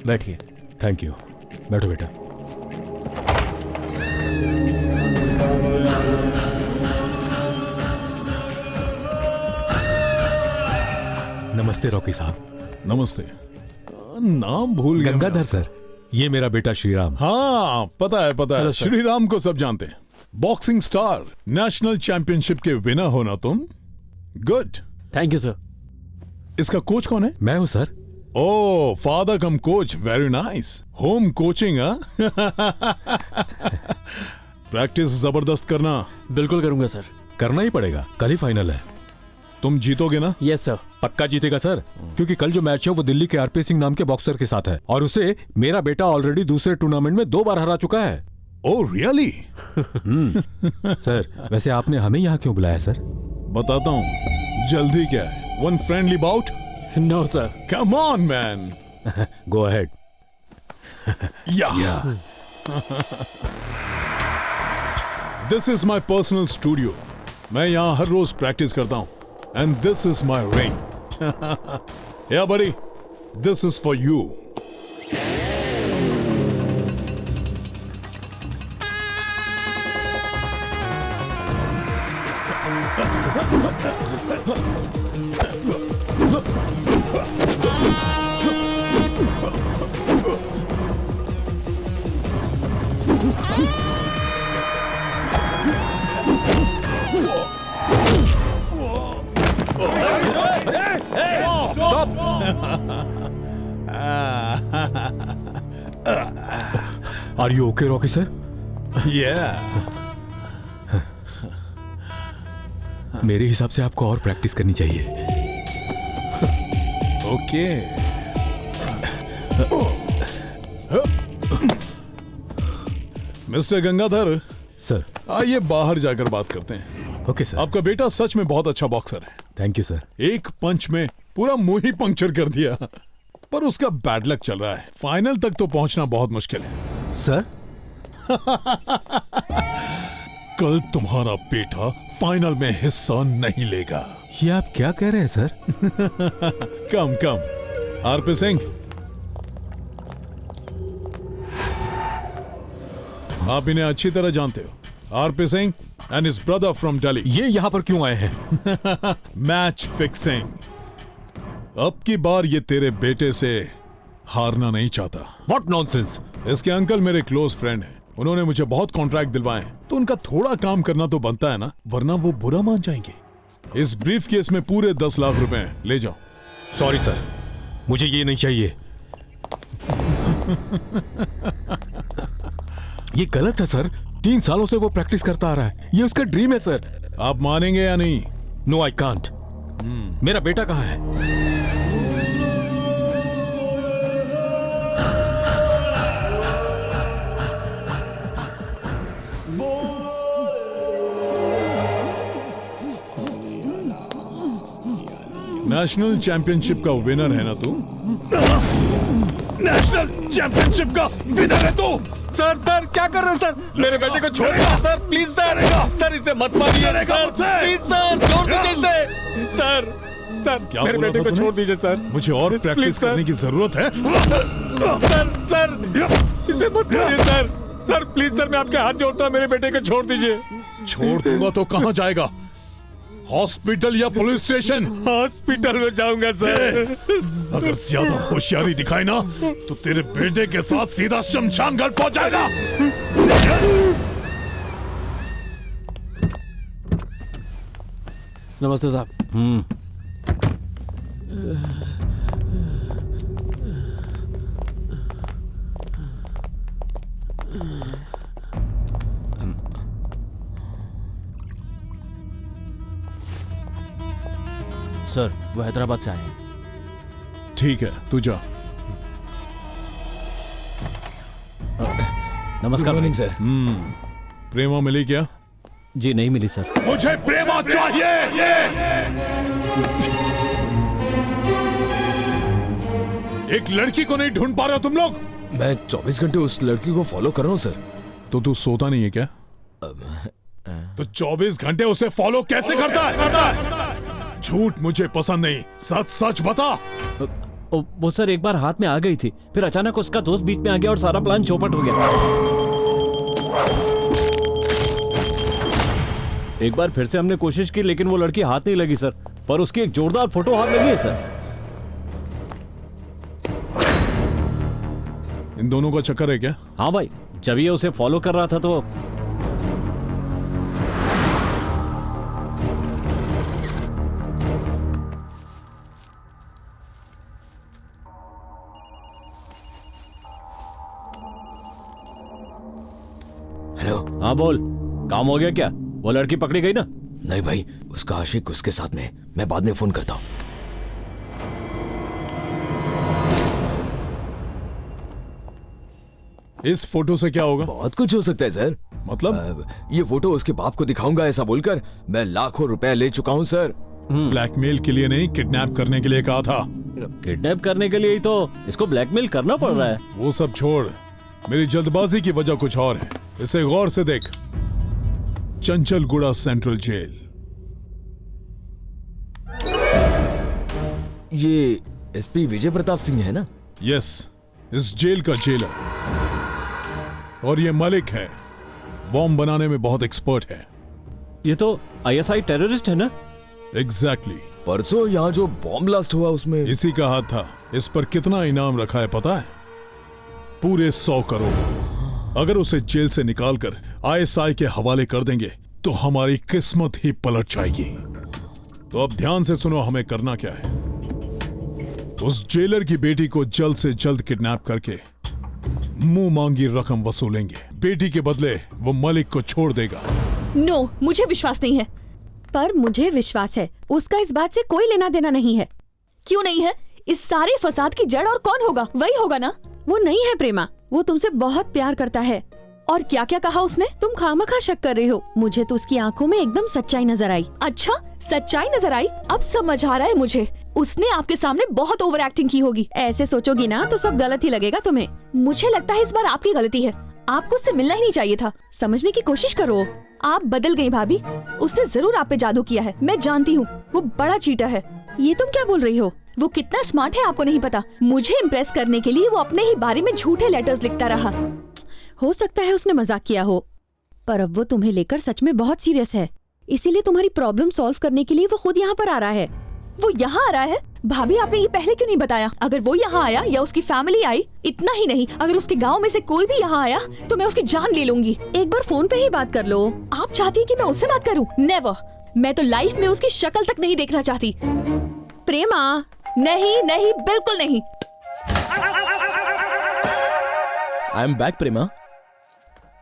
बैठिए। Thank you. बैठो बेटा। नमस्ते रॉकी साहब। नमस्ते। नाम भूल गया। गंगाधर सर, ये मेरा बेटा श्रीराम। हाँ पता है हेलो सर। श्रीराम को सब जानते हैं। बॉक्सिंग स्टार, नेशनल चैंपियनशिप के विनर होना तुम। गुड। Thank you sir. इसका कोच कौन है? मैं हूँ sir. Oh father cum coach, very nice. Home coaching हाँ? प्रैक्टिस जबरदस्त करना। बिल्कुल करूंगा सर। करना ही पड़ेगा, कल ही फाइनल है। तुम जीतोगे ना? Yes sir. पक्का जीतेगा सर, क्योंकि कल जो मैच है वो दिल्ली के आरपी सिंह नाम के बॉक्सर के साथ है और उसे मेरा बेटा ऑलरेडी दूसरे टूर्नामेंट में 2 बार हरा चुका है। Oh really? सर वैसे आपने हमें यहाँ क्यों बुलाया सर? बताता हूँ। जल्दी क्या है? One friendly bout? No sir. Come on man. Go ahead. Yeah this is my personal studio. मैं यहाँ हर रोज प्रैक्टिस करता हूँ। And this is my ring. Yeah buddy, this is for you. Are you okay Rocky sir? मेरे हिसाब से आपको और प्रैक्टिस करनी चाहिए। ओके। मिस्टर गंगाधर सर, आइए बाहर जाकर बात करते हैं। Okay sir. आपका बेटा सच में बहुत अच्छा बॉक्सर है। Thank you sir. एक पंच में पूरा मुंह ही पंक्चर कर दिया, पर उसका बैड लक चल रहा है। फाइनल तक तो पहुंचना बहुत मुश्किल है। सर कल तुम्हारा बेटा फाइनल में हिस्सा नहीं लेगा। ये आप क्या कह रहे हैं सर? कम कम आरपी सिंह, आप इन्हें अच्छी तरह जानते हो। RP Singh and his brother from Delhi. ये यहाँ पर क्यों आए हैं? Match fixing. अब की बार ये तेरे बेटे से हारना नहीं चाहता। What nonsense. इसके अंकल मेरे क्लोज फ्रेंड हैं। उन्होंने मुझे बहुत कॉन्ट्रैक्ट दिलवाए हैं, तो उनका थोड़ा काम करना तो बनता है ना, वरना वो बुरा मान जाएंगे। इस ब्रीफ केस में पूरे 10 लाख रुपए हैं, ले जाओ। सॉरी सर, मुझे ये नहीं चाहिए। ये गलत है सर। 3 सालों से वो प्रैक्टिस करता आ रहा है। ये उसका ड्रीम है सर। आप मानेंगे या नहीं? No I can't. मेरा बेटा कहाँ है? नेशनल चैंपियनशिप का विनर है ना तू? नेशनल चैंपियनशिप का विनर है तू? सर सर क्या कर रहे हैं सर? मेरे बेटे को छोड़िए सर, प्लीज सर। सर इसे मत मारिए सर, प्लीज सर, छोड़ दीजिए इसे। सर सर क्या मेरे बेटे को छोड़ दीजिए सर। मुझे और प्रैक्टिस करने की जरूरत है। सर सर इसे मत मारिए सर। सर प्लीज सर, मैं आपके हाथ जोड़ता हूँ, मेरे बेटे को छोड़ दीजिए। छोड़ दूंगा तो कहाँ जाएगा? हॉस्पिटल या पुलिस स्टेशन? हॉस्पिटल में जाऊंगा सर। अगर ज्यादा होशियारी दिखाई ना तो तेरे बेटे के साथ सीधा शमशान घाट पहुंच जाएगा। नमस्ते साहब। सर वो हैदराबाद से आए हैं। ठीक है तू जा। नमस्कार। Morning sir. प्रेमा मिली क्या? जी नहीं मिली सर। मुझे प्रेमा चाहिए। एक लड़की को नहीं ढूंढ पा रहे हो तुम लोग? मैं 24 घंटे उस लड़की को फॉलो कर रहा हूँ सर। तो तू सोता नहीं है क्या? तो 24 घंटे उसे फॉलो कैसे करता है? झूठ मुझे पसंद नहीं, सच सच बता। वो सर एक बार हाथ में आ गई थी, फिर अचानक उसका दोस्त बीच में आ गया और सारा प्लान चौपट हो गया। एक बार फिर से हमने कोशिश की लेकिन वो लड़की हाथ नहीं लगी सर, पर उसकी एक जोरदार फोटो हाथ लगी है सर। इन दोनों का चक्कर है क्या? हाँ भाई, जब ये उसे फॉलो कर रहा था तो हेलो। हाँ बोल, काम हो गया क्या? वो लड़की पकड़ी गई ना? नहीं भाई, उसका आशिक उसके साथ में, मैं बाद में फोन करता हूँ। इस फोटो से क्या होगा? बहुत कुछ हो सकता है सर। मतलब? ये फोटो उसके बाप को दिखाऊंगा ऐसा बोलकर मैं लाखों रुपए ले चुका हूँ सर। ब्लैकमेल के लिए नहीं, किडनैप करने के लिए कहा था। किडनैप करने के लिए ही तो इसको ब्लैकमेल करना पड़ रहा है। वो सब छोड़, मेरी जल्दबाजी की वजह कुछ और है। इसे गौर से देख। Chanchalguda central jail. ये एसपी विजय प्रताप सिंह है ना? यस, इस जेल का जेलर। और ये मलिक है, बॉम्ब बनाने में बहुत एक्सपर्ट है। ये तो आईएसआई टेररिस्ट है ना? एग्जैक्टली। परसों यहाँ जो बॉम्ब ब्लास्ट हुआ उसमें इसी का हाथ था। इस पर कितना इनाम रखा है पता है? पूरे 100 करोड़। अगर उसे जेल से निकालकर आईएसआई के हवाले कर देंगे तो हमारी किस्मत ही पलट जाएगी। तो अब ध्यान से सुनो, हमें करना क्या है। उस जेलर की बेटी को जल्द से जल्द किडनैप करके मुंह मांगी रकम वसूलेंगे। बेटी के बदले वो मलिक को छोड़ देगा। नो, मुझे विश्वास नहीं है। पर मुझे विश्वास है, उसका इस बात से कोई लेना देना नहीं है। क्यों नहीं है? इस सारे फसाद की जड़ और कौन होगा? वही होगा ना? वो नहीं है प्रेमा, वो तुमसे बहुत प्यार करता है। और क्या क्या कहा उसने? तुम खामखा शक कर रही हो। मुझे तो उसकी आंखों में एकदम सच्चाई नजर आई। अच्छा, सच्चाई नजर आई? अब समझ आ रहा है मुझे। उसने आपके सामने बहुत ओवर एक्टिंग की होगी। ऐसे सोचोगी ना तो सब गलत ही लगेगा तुम्हें। मुझे लगता है इस बार आपकी गलती है। आपको उससे मिलना ही नहीं चाहिए था। समझने की कोशिश करो। आप बदल गई भाभी। उसने जरूर आप पे जादू किया है, मैं जानती हूँ। वो बड़ा चीटर है। ये तुम क्या बोल रही हो? वो कितना स्मार्ट है आपको नहीं पता। मुझे इम्प्रेस करने के लिए वो अपने ही बारे में झूठे लेटर्स लिखता रहा। हो सकता है उसने मजाक किया हो, पर अब वो तुम्हें लेकर सच में बहुत सीरियस है। इसीलिए तुम्हारी प्रॉब्लम सॉल्व करने के लिए वो खुद यहाँ पर आ रहा है। वो यहाँ आ रहा है? भाभी, आपने ये पहले क्यों नहीं बताया? अगर वो यहाँ आया या उसकी फैमिली आई, इतना ही नहीं, अगर उसके गांव में से कोई भी यहाँ आया तो मैं उसकी जान ले लूंगी। एक बार फोन पे ही बात कर लो। आप चाहती है कि मैं उससे बात करूँ? नेवर। मैं तो लाइफ में उसकी शक्ल तक नहीं देखना चाहती। प्रेमा, नहीं नहीं, बिल्कुल नहीं। I am back Prema.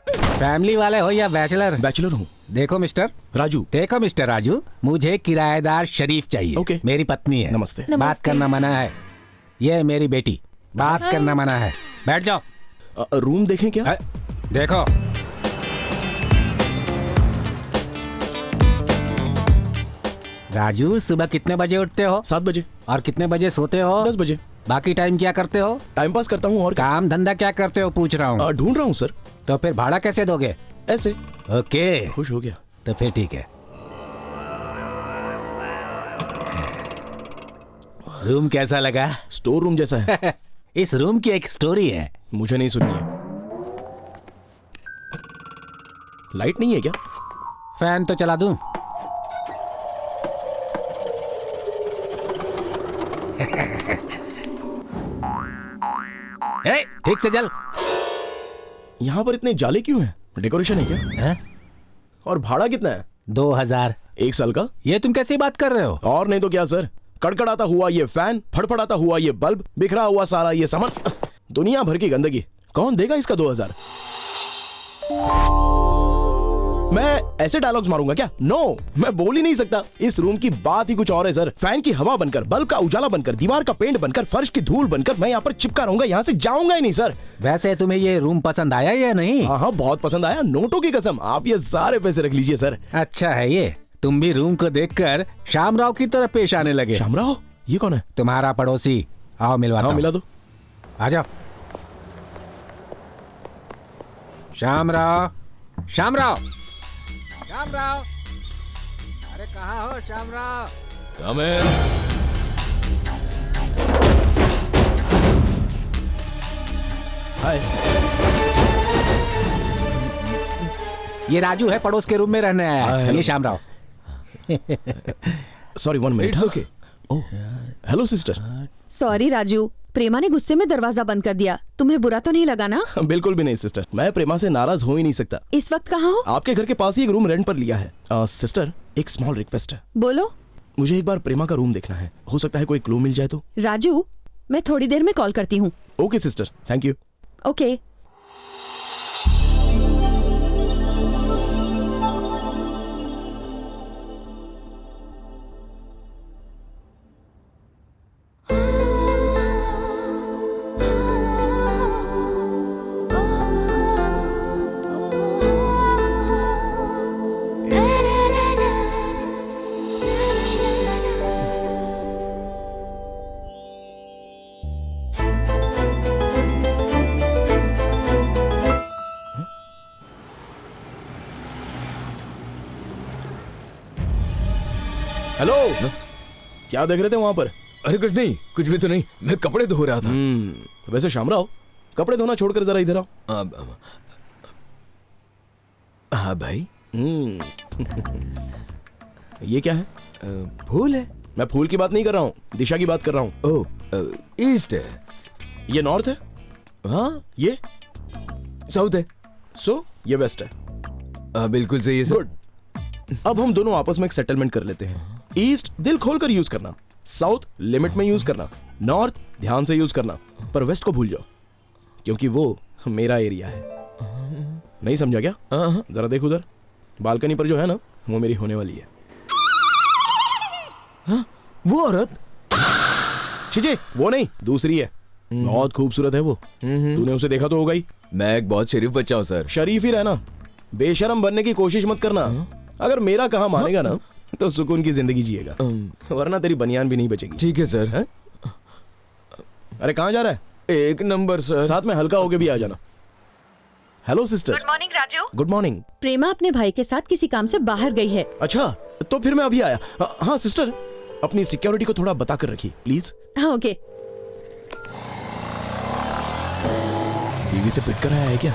Family वाले हो या बैचलर? बैचलर हूँ। देखो मिस्टर राजू। देखो मिस्टर राजू, मुझे किराएदार शरीफ चाहिए। ओके। मेरी पत्नी है। नमस्ते। बात करना मना है। ये मेरी बेटी, बात करना मना है। बैठ जाओ। रूम देखें क्या? देखो। राजू, सुबह कितने बजे उठते हो? 7 बजे। और कितने बजे सोते हो? 10 बजे। बाकी टाइम क्या करते हो? टाइम पास करता हूँ। और काम धंधा क्या करते हो पूछ रहा हूँ। ढूंढ रहा हूँ सर। तो फिर भाड़ा कैसे दोगे? ऐसे। ओके, खुश हो गया तो फिर ठीक है। रूम कैसा लगा? स्टोर रूम जैसा है। इस रूम की एक स्टोरी है। मुझे नहीं सुननी है। लाइट नहीं है क्या? फैन तो चला दूं? ठीक से चल। यहाँ पर इतने जाले क्यों हैं? डेकोरेशन है क्या? है? और भाड़ा कितना है? 2000। 1 साल का? ये तुम कैसी बात कर रहे हो? और नहीं तो क्या सर, कड़कड़ाता हुआ ये फैन, फड़फड़ाता हुआ ये बल्ब, बिखरा हुआ सारा ये सामान, दुनिया भर की गंदगी। कौन देगा इसका 2000? मैं ऐसे डायलॉग्स मारूंगा क्या? नो, मैं बोल ही नहीं सकता। इस रूम की बात ही कुछ और है सर। फैन की हवा बनकर, बल्ब का उजाला बनकर, दीवार का पेंट बनकर, फर्श की धूल बनकर मैं यहाँ पर चिपका रहूंगा, यहाँ से जाऊंगा ही नहीं सर। वैसे तुम्हें ये रूम पसंद आया या नहीं? हाँ, बहुत पसंद आया। नोटों की कसम, आप ये सारे पैसे रख लीजिए सर। अच्छा है ये। तुम भी रूम को देखकर शामराव की तरह पेश आने लगे। शामराव? ये कौन है? तुम्हारा पड़ोसी। आओ मिलवाता हूं। मिला दो। आ जाओ। शामराव, शामराव, शामराव, अरे कहाँ हो शामराव? Come in। हाय। ये राजू है, पड़ोस के रूम में रहने आया है। ये Shamrao. Sorry, 1 minute. It's okay। Oh, hello sister. Sorry Raju, Prema ने गुस्से में दरवाजा बंद कर दिया। तुम्हें बुरा तो नहीं लगा ना? बिल्कुल भी नहीं सिस्टर, मैं प्रेमा से नाराज हो ही नहीं सकता। इस वक्त कहाँ हो? आपके घर के पास ही एक रूम रेंट पर लिया है। सिस्टर, एक स्मॉल रिक्वेस्ट है। बोलो। मुझे एक बार प्रेमा का रूम देखना है, हो सकता है कोई क्लू मिल जाए तो। राजू, मैं थोड़ी देर में कॉल करती हूँ। Okay sister, thank you. Okay. Hello, क्या देख रहे थे वहां पर? अरे कुछ नहीं, कुछ भी तो नहीं, मैं कपड़े धो रहा था। वैसे शामराव, कपड़े धोना छोड़कर जरा इधर आओ। हाँ भाई। ये क्या है? फूल है। मैं फूल की बात नहीं कर रहा हूँ, दिशा की बात कर रहा हूँ। ओह, ईस्ट है। ये नॉर्थ है। हाँ, ये साउथ है। सो ये वेस्ट है। बिल्कुल सही है सर। गुड। अब हम दोनों आपस में एक सेटलमेंट कर लेते हैं। ईस्ट दिल खोलकर यूज करना, साउथ लिमिट में यूज करना, नॉर्थ ध्यान से यूज करना, पर वेस्ट को भूल जाओ क्योंकि वो मेरा एरिया है। नहीं समझा क्या? जरा देख उधर, बालकनी पर जो है ना, वो मेरी होने वाली है। हाँ, वो औरत? छीछे, वो नहीं, दूसरी है। बहुत खूबसूरत है वो। तूने उसे देखा तो होगा ही। मैं एक बहुत शरीफ बच्चा हूँ सर। शरीफ ही रहना, बेशरम बनने की कोशिश मत करना। अगर मेरा कहा मानेगा ना तो सुकून की जिंदगी जिएगा, वरना तेरी बनियान भी नहीं बचेगी। ठीक है सर। है? अरे कहाँ जा रहा है? 1 नंबर सर। साथ में हल्का होके भी आ जाना। Hello sister. Good morning Raju. Good morning. Prema अपने भाई के साथ किसी काम से बाहर गई है। अच्छा, तो फिर मैं अभी आया। हाँ सिस्टर, अपनी सिक्योरिटी को थोड़ा बता कर रखिए प्लीज। हाँ ओके। बीवी से पिक कर आया है क्या?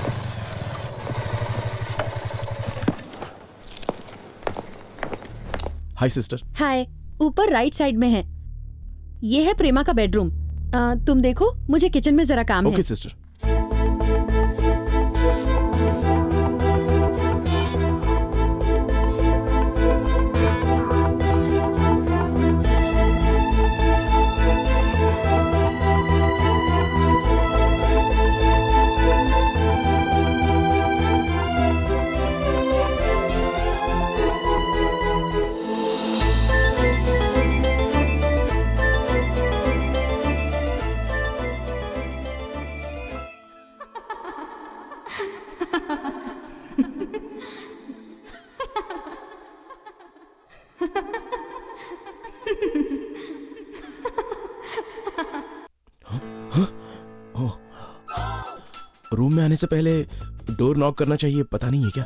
हाय सिस्टर। हाय, ऊपर राइट साइड में है। ये है प्रेमा का बेडरूम। तुम देखो, मुझे किचन में जरा काम है। Okay sister. रूम में आने से पहले डोर नॉक करना चाहिए, पता नहीं है क्या?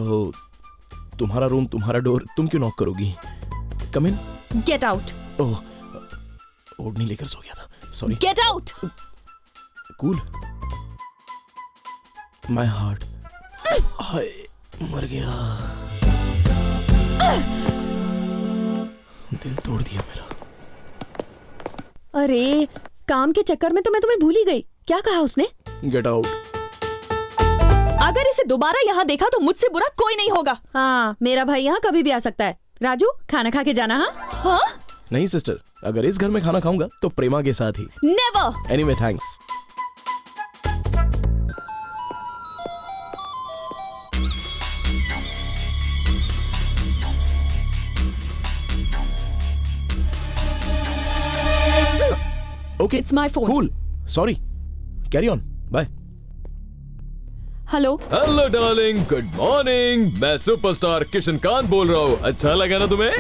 ओह, तुम्हारा रूम, तुम्हारा डोर, तुम क्यों नॉक करोगी? कम इन। Get out. ओह, ओढ़नी लेकर सो गया था, sorry. Get out. Cool. My heart. हाय, मर गया। दिल तोड़ दिया मेरा। अरे, काम के चक्कर में तो मैं तुम्हें भूल ही गई। क्या कहा उसने? Get out. अगर इसे दोबारा यहाँ देखा तो मुझसे बुरा कोई नहीं होगा। हाँ, मेरा भाई यहाँ कभी भी आ सकता है। राजू, खाना खा के जाना। हाँ? नहीं सिस्टर, अगर इस घर में खाना खाऊंगा तो प्रेमा के साथ ही। Never. Anyway thanks. Okay, it's my phone. Cool, sorry, carry on, bye. Hello. Hello darling, good morning. मैं सुपरस्टार किशनकांत बोल रहा हूँ। अच्छा लगा ना तुम्हें?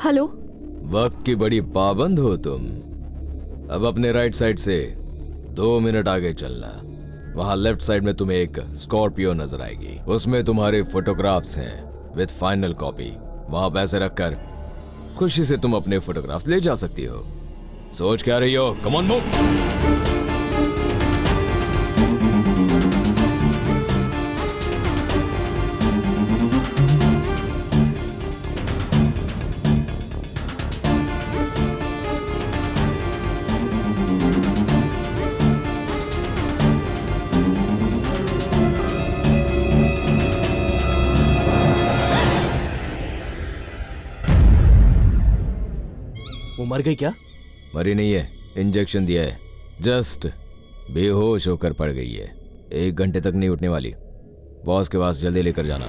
हेलो। वक्त की बड़ी पाबंद हो तुम। अब अपने राइट साइड से 2 मिनट आगे चलना। वहाँ लेफ्ट साइड में तुम्हें एक स्कॉर्पियो नजर आएगी, उसमें तुम्हारे फोटोग्राफ्स हैं विद फाइनल कॉपी। वहाँ पैसे रखकर खुशी से तुम अपने फोटोग्राफ्स ले जा सकती हो। सोच क्या रही हो? Come on move. वो मर गई क्या? मरी नहीं है, इंजेक्शन दिया है, जस्ट बेहोश होकर पड़ गई है। 1 घंटे तक नहीं उठने वाली। बॉस के पास जल्दी लेकर जाना।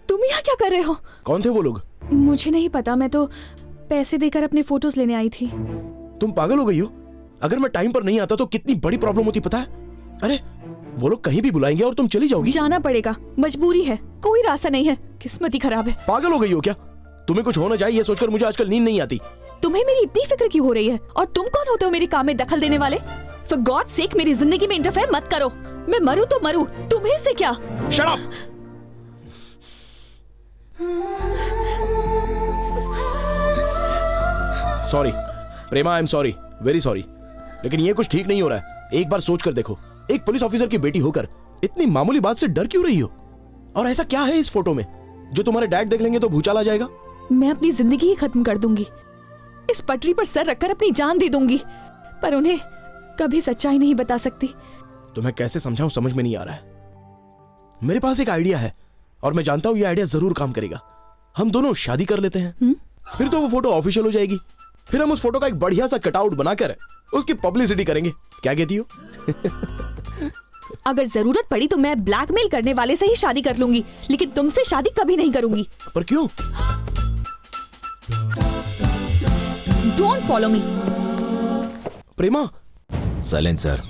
तुम यहाँ क्या कर रहे हो? कौन थे वो लोग? मुझे नहीं पता, मैं तो पैसे देकर अपने फोटोज लेने आई थी। तुम पागल हो गई हो? अगर मैं टाइम पर नहीं आता तो कितनी बड़ी प्रॉब्लम होती पता है? अरे वो लोग कहीं भी बुलाएंगे और तुम चली जाओगी। जाना पड़ेगा, मजबूरी है, कोई रास्ता नहीं है। किस्मत ही खराब है। पागल हो गई हो क्या? तुम्हें कुछ होना चाहिए, ये सोचकर मुझे आजकल नींद नहीं आती। तुम्हें मेरी इतनी फिक्र क्यों हो रही है? और तुम कौन होते हो मेरे काम में दखल देने वाले? फॉर गॉड सेक मेरी जिंदगी में इंटरफेयर मत करो। मैं मरूं तो मरूं, तुम्हें से क्या? Shut up! Sorry Prema, I am sorry, very sorry, लेकिन ये कुछ ठीक नहीं हो रहा है। एक बार सोच कर देखो, एक पुलिस ऑफिसर की बेटी होकर इतनी मामूली बात से डर क्यों रही हो? और ऐसा क्या है इस फोटो में जो तुम्हारे डैड देख लेंगे तो भूचाल आ जाएगा? मैं अपनी जिंदगी ही खत्म कर दूंगी, इस पटरी पर सर रखकर अपनी जान दे दूंगी, पर उन्हें कभी सच्चाई नहीं बता सकती। तुम्हें कैसे समझाऊं, समझ में नहीं आ रहा है। मेरे पास एक आइडिया है और मैं जानता हूं ये आइडिया जरूर काम करेगा। हम दोनों शादी कर लेते हैं, फिर तो वो फोटो ऑफिशियल हो जाएगी। फिर हम उस फोटो का एक बढ़िया सा कटआउट बनाकर उसकी पब्लिसिटी करेंगे। क्या कहती हो? अगर जरूरत पड़ी तो मैं ब्लैकमेल करने वाले से ही शादी कर लूंगी, लेकिन तुमसे शादी कभी नहीं करूंगी। पर क्यों? Don't follow me. Prema. Silencer.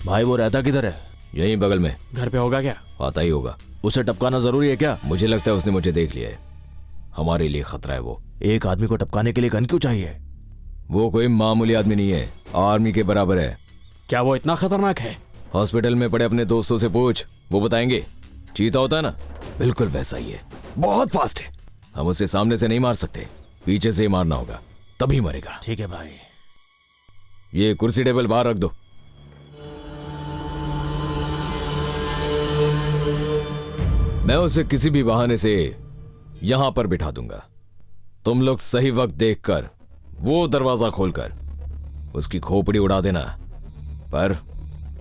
भाई वो रहता किधर है? यहीं बगल में। घर पे होगा क्या? आता ही होगा। उसे टपकाना जरूरी है क्या? मुझे लगता है उसने मुझे देख लिया है। हमारे लिए खतरा है वो। एक आदमी को टपकाने के लिए गन क्यों चाहिए? वो कोई मामूली आदमी नहीं है, आर्मी के बराबर है। क्या वो इतना खतरनाक है? हॉस्पिटल में पड़े अपने दोस्तों से पूछ, वो बताएंगे। चीता होता है ना, बिल्कुल वैसा ही है, बहुत फास्ट है। हम उसे सामने से नहीं मार सकते, पीछे से ही मारना होगा, तभी मरेगा। ठीक है भाई। ये कुर्सी टेबल बाहर रख दो। मैं उसे किसी भी बहाने से यहां पर बिठा दूंगा। तुम लोग सही वक्त देखकर वो दरवाजा खोलकर उसकी खोपड़ी उड़ा देना, पर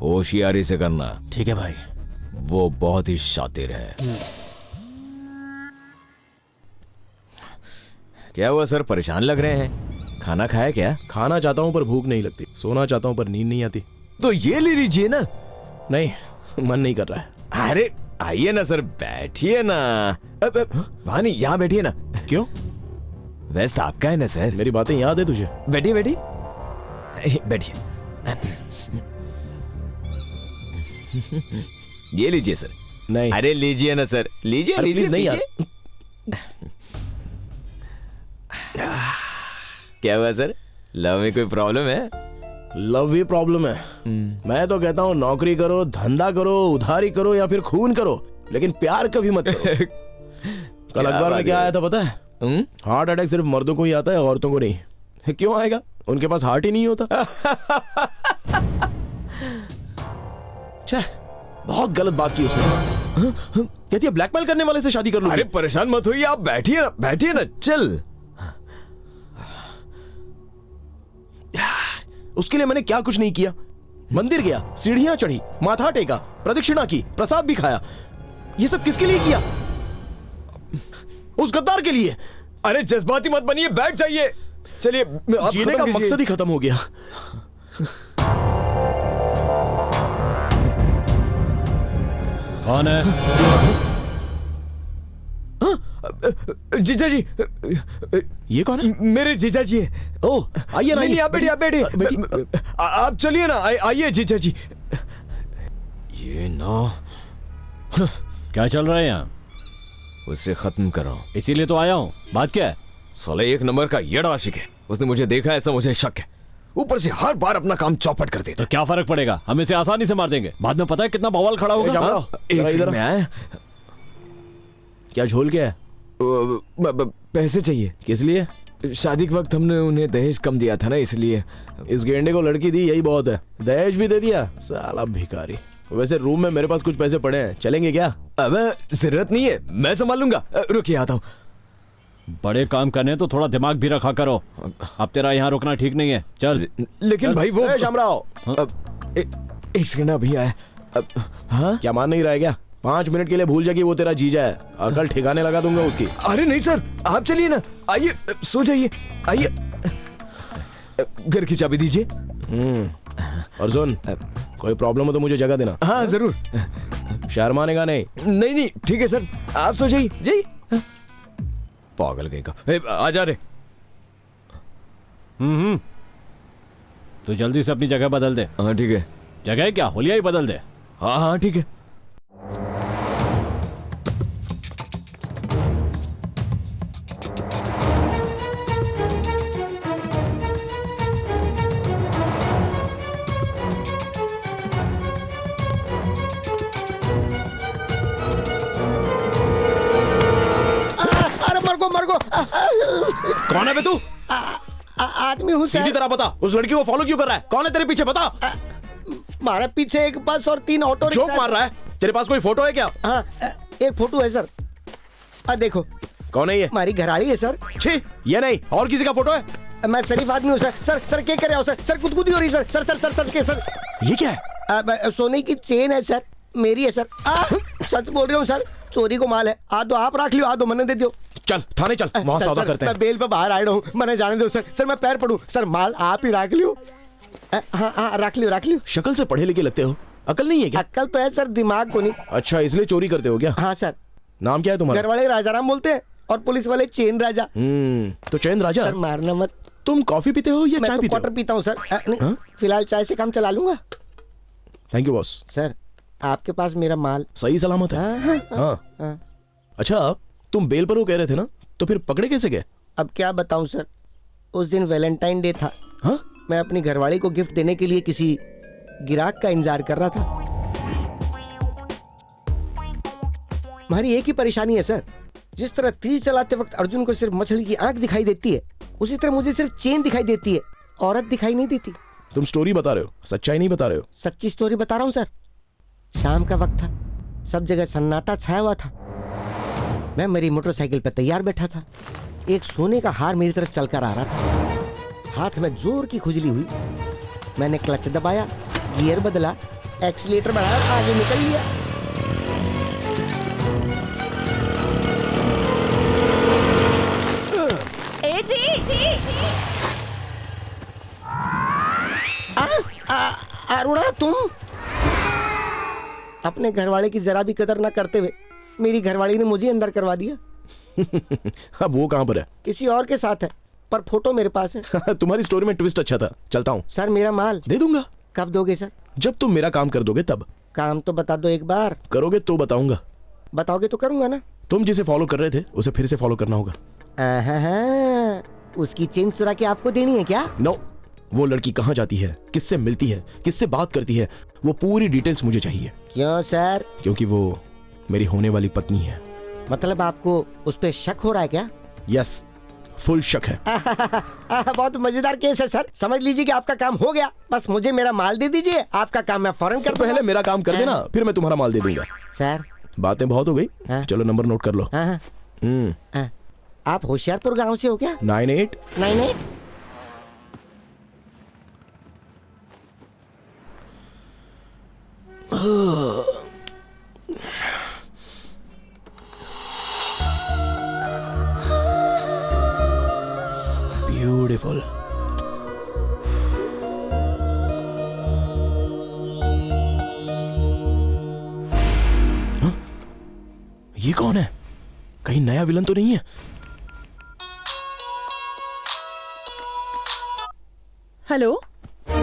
होशियारी से करना। ठीक है भाई। वो बहुत ही शातिर है। क्या हुआ सर, परेशान लग रहे हैं? खाना खाया क्या? खाना चाहता हूँ पर भूख नहीं लगती, सोना चाहता हूँ पर नींद नहीं आती। तो ये ले लीजिए ना। नहीं, मन नहीं कर रहा है। अरे आइए ना सर, बैठिए ना। वहां नहीं, यहाँ बैठिए ना। क्यों? वेस्ट आपका है ना सर। मेरी बातें याद है तुझे? बैठिए बैठिए बैठिए। ये लीजिए सर। नहीं। अरे लीजिए ना सर, लीजिए लीजिए। प्लीज नहीं यार। क्या हुआ सर, लव में कोई प्रॉब्लम है? लव ही प्रॉब्लम है। मैं तो कहता हूँ नौकरी करो, धंधा करो, उधारी करो या फिर खून करो, लेकिन प्यार कभी मत करो। कल अखबार में क्या आया था पता है? हार्ट अटैक सिर्फ मर्दों को ही आता है, औरतों को नहीं। क्यों आएगा? उनके पास हार्ट ही नहीं होता। बहुत गलत बात की उसने। कहती है ब्लैकमेल करने वाले से शादी कर लूंगी। अरे परेशान मत होइए, आप बैठिए ना, बैठिए ना। चल, उसके लिए मैंने क्या कुछ नहीं किया। मंदिर गया, सीढ़ियां चढ़ी, माथा टेका, प्रदक्षिणा की, प्रसाद भी खाया। ये सब किसके लिए किया? उस गद्दार के लिए। अरे जज्बाती मत बनिए, बैठ जाइए। चलिए, जीने का मकसद ही खत्म हो गया। कौन है? जीजा जी। ये कौन है? मेरे जीजा जी है। ओह, आइए ना। आप बैठिए, आप बैठिए। आप चलिए ना, आइए जीजा जी। ये ना क्या चल रहा है यहाँ? उससे खत्म करो, इसीलिए तो आया हूँ। बात क्या है? साले एक नंबर का येड़ा आशिक है। उसने मुझे देखा, ऐसा मुझे शक है। ऊपर से हर बार अपना काम चौपट कर देता। तो क्या फर्क पड़ेगा, हम इसे आसानी से मार देंगे। बाद में पता है कितना बवाल खड़ा होगा। एक सेकंड में आए। क्या झोल क्या है? पैसे चाहिए। किस लिए? शादी के वक्त हमने उन्हें दहेज कम दिया था ना, इसलिए। इस गेंडे को लड़की दी, यही बहुत है। दहेज भी दे दिया, साला भिखारी। वैसे रूम में मेरे पास कुछ पैसे पड़े हैं, चलेंगे क्या? अबे जरूरत नहीं है, मैं संभाल लूंगा। रुकिए, आता हूँ। बड़े काम करने तो थोड़ा दिमाग भी रखा करो। अब तेरा यहाँ रुकना ठीक नहीं है, चल। लेकिन चल। भाई वो शामराव, एक सेकंड अभी आया। हाँ क्या मान नहीं रहा है क्या? 5 मिनट के लिए भूल जा कि वो तेरा जीजा है। अकल ठिकाने लगा दूंगा उसकी। अरे नहीं सर, आप चलिए ना, आइए, सो जाइए, आइए। घर की चाबी दीजिए। और सुन, कोई प्रॉब्लम हो तो मुझे जगह देना। हाँ जरूर। शर्माने का नहीं। नहीं ठीक है सर, आप सो जाइए। जाइए। पागल कहीं का। आ जा रे। तो जल्दी से अपनी जगह बदल दे। हाँ ठीक है। जगह क्या, होलिया ही बदल दे। हाँ हाँ ठीक है। कौन है बे तू? आदमी हूँ सर। सीधी तरह बता, उस लड़की को फॉलो क्यों कर रहा है? कौन है तेरे पीछे, बता। हमारे पीछे एक बस और 3 ऑटो रिक्शा। जोक मार रहा है? तेरे पास कोई फोटो है क्या? हाँ, एक फोटो है सर। देखो। कौन है ये? हमारी घरवाली है सर। छी, ये नहीं, और किसी का फोटो है? मैं शरीफ आदमी हूँ सर। सर क्या कर रहे हो सर? सर गुदगुदी हो रही सर। सर ये क्या है? सोने की चेन है सर, मेरी है सर। सच बोल रहा हूँ सर, चोरी को माल है। आधो आप रख लियो, आधो मैंने दे दियो। चल थाने चल, वहाँ सौदा करते हैं। मैं बेल पे बाहर आया हूँ, मैंने जाने दो सर। सर मैं पैर पड़ूं सर, माल आप ही रख लियो। हाँ रख लियो। शक्ल से पढ़े लिखे लगते हो, अकल नहीं है क्या? अकल तो है सर, दिमाग को नहीं। अच्छा, इसलिए चोरी करते हो क्या? हाँ सर। नाम क्या है तुम्हारा? घर वाले राजाराम बोलते हैं और पुलिस वाले चैन राजा। तो चैन राजा? सर मारना मत। तुम कॉफी पीते हो या चाय पीते हो? क्वार्टर पीता हूँ सर। फिलहाल चाय से काम चला लूंगा। Thank you boss. सर आपके पास मेरा माल सही सलामत है? हाँ। अच्छा, तुम बेल पर वो कह रहे थे ना, तो फिर पकड़े कैसे गए? अब क्या बताऊं सर, उस दिन वैलेंटाइन डे था। हाँ? मैं अपनी घरवाली को गिफ्ट देने के लिए किसी गिराक का इंतजार कर रहा था। हमारी एक ही परेशानी है सर, जिस तरह तीर चलाते वक्त अर्जुन को सिर्फ मछली की आंख दिखाई देती है, उसी तरह मुझे सिर्फ चेन दिखाई देती है, औरत दिखाई नहीं देती। तुम स्टोरी बता रहे हो, सच्चाई नहीं बता रहे हो। सच्ची स्टोरी बता रहा हूँ सर। शाम का वक्त था, सब जगह सन्नाटा छाया हुआ था। मैं मेरी मोटरसाइकिल पर तैयार बैठा था। एक सोने का हार मेरी तरफ चलकर आ रहा था। हाथ में जोर की खुजली हुई। मैंने क्लच दबाया, गियर बदला, एक्सीलेटर बढ़ाया, आगे निकल लिया। ए जी अरुणा, तुम अपने घरवाले की जरा भी कदर ना करते हुए मेरी घरवाली ने मुझे अंदर करवा दिया। अब वो कहाँ पर है? किसी और के साथ है, पर फोटो मेरे पास है। तुम्हारी स्टोरी में ट्विस्ट अच्छा था। चलता हूँ। सर मेरा माल दे दूंगा। कब दोगे सर? जब तुम मेरा काम कर दोगे तब। काम तो बता दो एक बार। करोगे तो बताऊंगा। बताओगे तो करूंगा ना। तुम जिसे फॉलो कर रहे थे उसे फिर से फॉलो करना होगा। उसकी चेन चुरा के आपको देनी है क्या? नो, वो लड़की कहाँ जाती है, किससे मिलती है, किससे बात करती है, वो पूरी डिटेल्स मुझे चाहिए। क्यों सर? क्योंकि वो मेरी होने वाली पत्नी है। मतलब आपको उस पे शक हो रहा है क्या? यस, फुल शक है। बहुत मजेदार केस है सर। समझ लीजिए कि आपका काम हो गया। बस मुझे मेरा माल दे दीजिए, आपका काम मैं फौरन कर दूंगा। पहले मेरा काम कर देना, फिर मैं तुम्हारा माल दे दूंगा। सर बातें बहुत हो गई, चलो नंबर नोट कर लो। आप होशियारपुर गांव से हो क्या? 98 ब्यूटीफुल। ये कौन है? कहीं नया विलन तो नहीं है? हेलो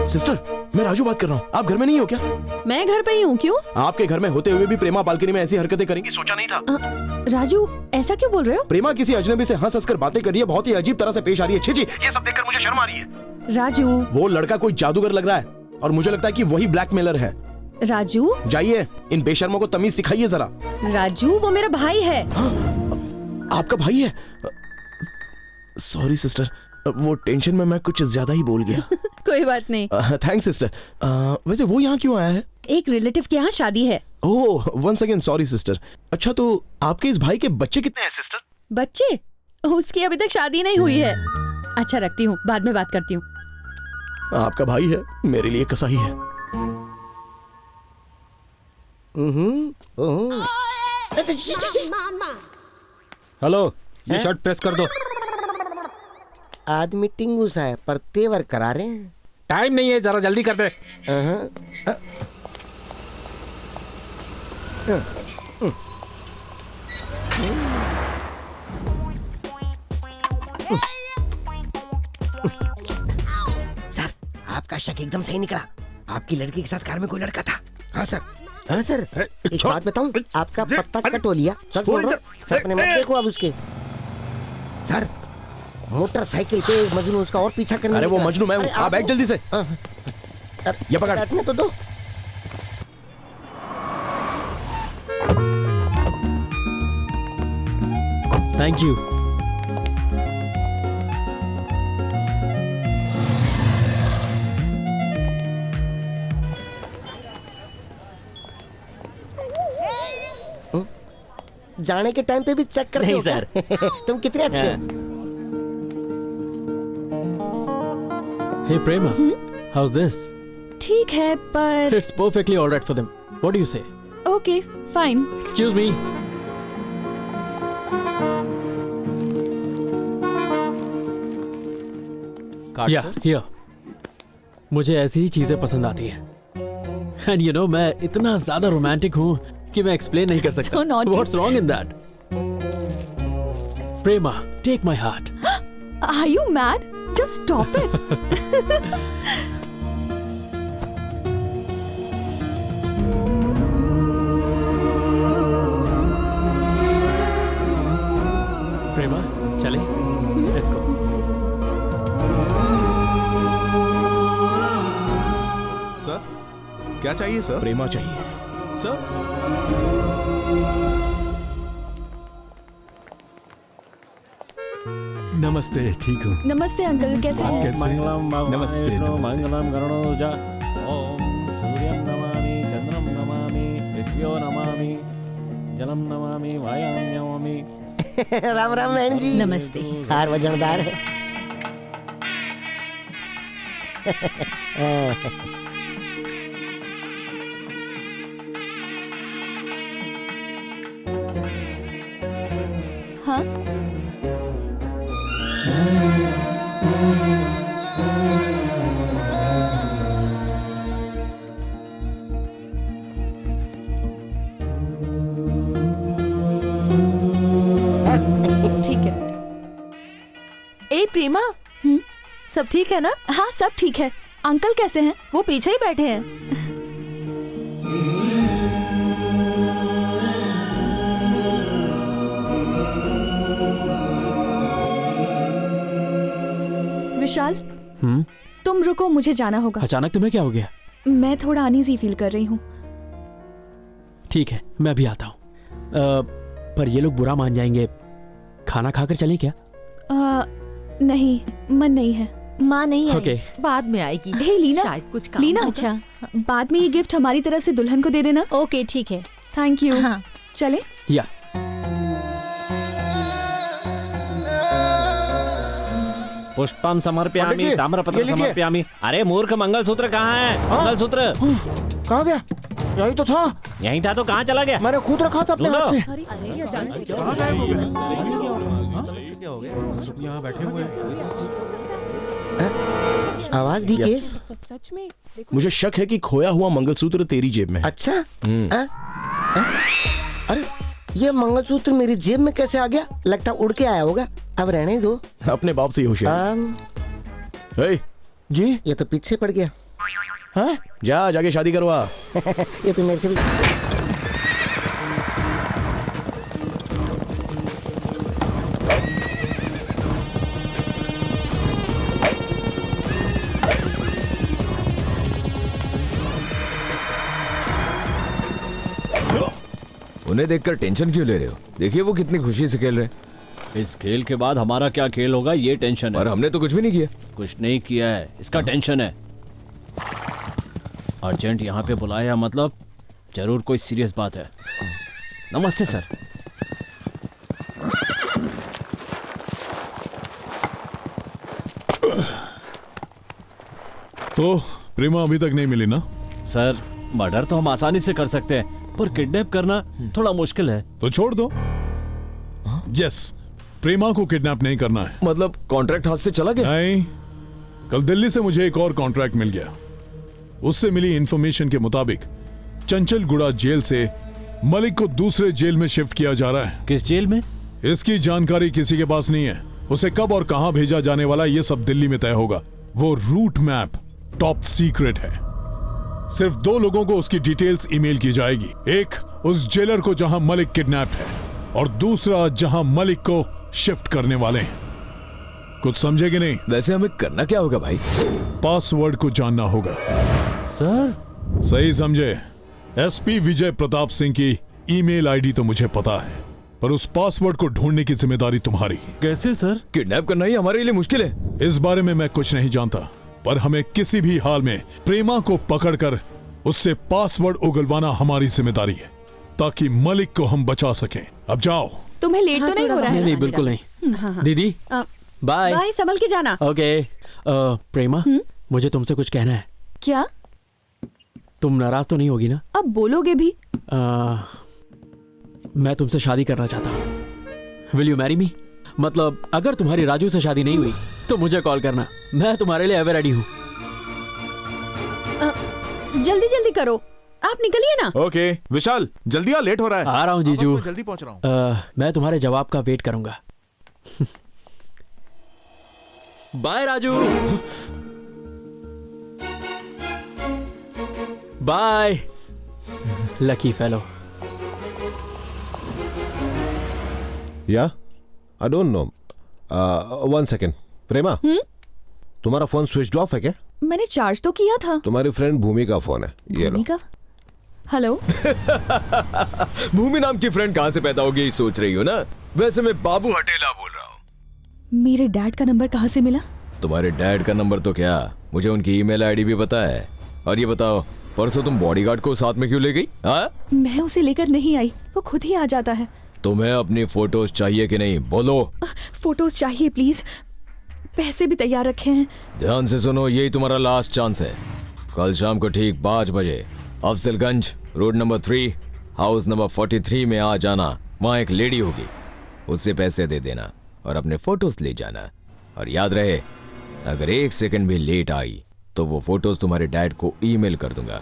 सिस्टर, मैं राजू बात कर रहा हूँ। आप घर में नहीं हो क्या? मैं घर पे ही हूँ। क्यों? आपके घर में होते हुए भी प्रेमा बालकनी में ऐसी हरकतें करेंगी सोचा नहीं था। राजू ऐसा क्यों बोल रहे हो? प्रेमा किसी अजनबी से हंस कर बातें कर रही है, बहुत ही अजीब तरह से पेश आ रही है। छी छी, ये सब देखकर मुझे शर्म आ रही है। राजू, वो लड़का कोई जादूगर लग रहा है और मुझे लगता है कि वही ब्लैकमेलर है। राजू जाइए, इन बेशर्मों को तमीज सिखाइए जरा। राजू वो मेरा भाई है। आपका भाई है? सॉरी सिस्टर, वो टेंशन में मैं कुछ ज्यादा ही बोल गया। कोई बात नहीं। Thanks sister. वैसे वो यहाँ क्यों आया है? एक रिलेटिव के यहाँ शादी है। ओह, वंस अगेन सॉरी सिस्टर। अच्छा, तो आपके इस भाई के बच्चे कितने हैं सिस्टर? बच्चे? उसकी अभी तक शादी नहीं हुई है। अच्छा रखती हूँ, बाद में बात करती हूँ। आपका भाई है, मेरे लिए कसाई है। हेलो, ये शर्ट प्रेस कर दो। आदमी टिंगूसा है पर तेवर करा रहे हैं। टाइम नहीं है, जरा जल्दी कर दे। सर, आपका शक एकदम सही निकला। आपकी लड़की के साथ कार में कोई लड़का था। हाँ सर, हाँ सर। एक बात बताऊं, आपका पत्ता कट हो लिया। सच बोल रहा हूं। सर अपने मत देखो अब उसके। सर मोटरसाइकिल पे मजनू उसका और पीछा करने। अरे वो मजनू मैं हूँ। आप बैठ जल्दी से। ये पकड़। बैठने तो दो। Thank you. जाने के टाइम पे भी चेक करते नहीं हो क्या? सर। तुम कितने अच्छे हो। Hey Prema, how's this? ठीक है पर It's perfectly all right for them. What do you say? Okay fine. Excuse me. Yeah, here. मुझे ऐसी ही चीजें पसंद आती हैं। And you know, मैं इतना ज्यादा रोमांटिक हूँ कि मैं एक्सप्लेन नहीं कर सकता। So naughty. What's wrong in that? Prema, take my heart. Are you mad? Just stop it. प्रेमा, चले? Let's go. सर, क्या चाहिए सर? प्रेमा चाहिए सर। नमस्ते, ठीक हूँ। नमस्ते अंकल, कैसे हैं? मंगलम नमस्ते, मंगलम गरुणोजा। ओम सूर्यं नमामि, चंद्रं नमामि, पृथ्व्यो नमामि, जलम नमामि, वायुं नमामि। राम राम बहन जी। नमस्ते। हार वजनदार है। हाँ ठीक है। ए प्रेमा, सब ठीक है ना? हाँ सब ठीक है। अंकल कैसे हैं? वो पीछे ही बैठे हैं। विशाल तुम रुको, मुझे जाना होगा। अचानक तुम्हें क्या हो गया? मैं थोड़ा अनईजी फील कर रही हूँ। ठीक है मैं भी आता हूँ। पर ये लोग बुरा मान जाएंगे। खाना खाकर चलें क्या? नहीं, मन नहीं है। माँ नहीं आई। ओके। बाद में आएगी। हे लीना, शायद कुछ काम लीना, होगा। अच्छा बाद में ये गिफ्ट हमारी तरफ से दुल्हन को दे देना। ओके ठीक है। Thank you. हाँ। चले। या पुष्पम समर्पयामि, पंडित जी, ताम्रपत्र ये लीजिए। समर्पयामि। अरे मूर्ख, मंगलसूत्र कहाँ है? मंगलसूत्र कहाँ गया? यही तो था। यहीं था तो कहाँ चला गया? मैंने खुद रखा था अपने ढूंढो। हाथ से। यहाँ बैठे हुए आवाज दी के? सच में? मुझे शक है कि खोया हुआ मंगलसूत्र तेरी जेब में है। अच्छा। अरे ये मंगलसूत्र मेरी जेब में कैसे आ गया? लगता उड़ के आया होगा। अब रहने दो। अपने बाप से ही होशियार। हे, जी ये तो पीछे पड़ गया। हाँ? जा जाके शादी करवा। ये तो मेरे से भी। उन्हें देखकर टेंशन क्यों ले रहे हो? देखिए वो कितनी खुशी से खेल रहे हैं। इस खेल के बाद हमारा क्या खेल होगा ये टेंशन है। और हमने तो कुछ भी नहीं किया। कुछ नहीं किया है, इसका टेंशन है। अर्जेंट यहाँ पे बुलाया मतलब जरूर कोई सीरियस बात है। नमस्ते सर। तो प्रेमा अभी तक नहीं मिली ना? सर मर्डर तो हम आसानी से कर सकते हैं पर किडनैप करना थोड़ा मुश्किल है। तो छोड़ दो। यस, प्रेमा को किडनैप नहीं करना है। मतलब कॉन्ट्रैक्ट हाथ से चला गया? नहीं, कल दिल्ली से मुझे एक और कॉन्ट्रैक्ट मिल गया। उससे मिली इंफॉर्मेशन के मुताबिक चंचलगुड़ा जेल से मलिक को दूसरे जेल में शिफ्ट किया जा रहा है। किस जेल में? इसकी जानकारी किसी के पास नहीं है। उसे कब और कहां भेजा जाने वाला ये सब दिल्ली में तय होगा। वो रूट मैप टॉप सीक्रेट है। सिर्फ 2 लोगों को उसकी डिटेल्स ईमेल की जाएगी। एक उस जेलर को जहां मलिक किडनैप है और दूसरा जहां मलिक को शिफ्ट करने वाले हैं। कुछ समझे कि नहीं? वैसे हमें करना क्या होगा भाई? पासवर्ड को जानना होगा। सर सही समझे। एसपी विजय प्रताप सिंह की ईमेल आईडी तो मुझे पता है, पर उस पासवर्ड को ढूंढने की जिम्मेदारी तुम्हारी। कैसे सर? किडनैप करना ही हमारे लिए मुश्किल है। इस बारे में मैं कुछ नहीं जानता, पर हमें किसी भी हाल में प्रेमा को पकड़कर उससे पासवर्ड उगलवाना हमारी जिम्मेदारी है, ताकि मलिक को हम बचा सकें। अब जाओ। तुम्हें लेट तो नहीं हो रहा है? नहीं बिल्कुल नहीं। दीदी बाय। बाय, संभल के जाना। ओके। प्रेमा मुझे तुमसे कुछ कहना है। क्या? तुम नाराज तो नहीं होगी ना? अब बोलोगे भी। मैं तुमसे शादी करना चाहता हूँ। Will you marry me? मतलब अगर तुम्हारी राजू से शादी नहीं हुई तो मुझे कॉल करना। मैं तुम्हारे लिए एवर रेडी हूँ। जल्दी जल्दी करो, आप निकलिए ना। ओके विशाल जल्दी आ, लेट हो रहा है। आ रहा हूँ जीजू। मैं जल्दी पहुंच रहा हूँ। मैं तुम्हारे जवाब का वेट करूंगा। Bye Raju. Bye lucky fellow. Yeah I don't know. 1 second. Prema तुम्हारा फोन स्विच ऑफ है क्या? मैंने चार्ज तो किया था। तुम्हारी फ्रेंड भूमि का फोन है, ये लो। भूमि का? हेलो। भूमि नाम की फ्रेंड कहाँ से पैदा होगी सोच रही हो ना? वैसे मैं बाबू हटेला बोल रहा हूँ। मेरे डैड का नंबर कहाँ से मिला? तुम्हारे डैड का नंबर तो क्या, मुझे उनकी ईमेल आईडी भी पता है। और ये बताओ परसों तुम बॉडीगार्ड को साथ में क्यों ले गई? मैं उसे लेकर नहीं आई, वो खुद ही आ जाता है। तुम्हें अपनी फोटोज चाहिए कि नहीं बोलो? फोटोज चाहिए प्लीज, पैसे भी तैयार रखे हैं। ध्यान से सुनो, यही तुम्हारा लास्ट चांस है। कल शाम को ठीक 5 बजे Afzalgunj road number 3 house number 43 में आ जाना। वहाँ एक लेडी होगी, उससे पैसे दे देना और अपने फोटोज ले जाना। और याद रहे, अगर 1 सेकंड भी लेट आई तो वो फोटोज तुम्हारे डैड को ईमेल कर दूंगा।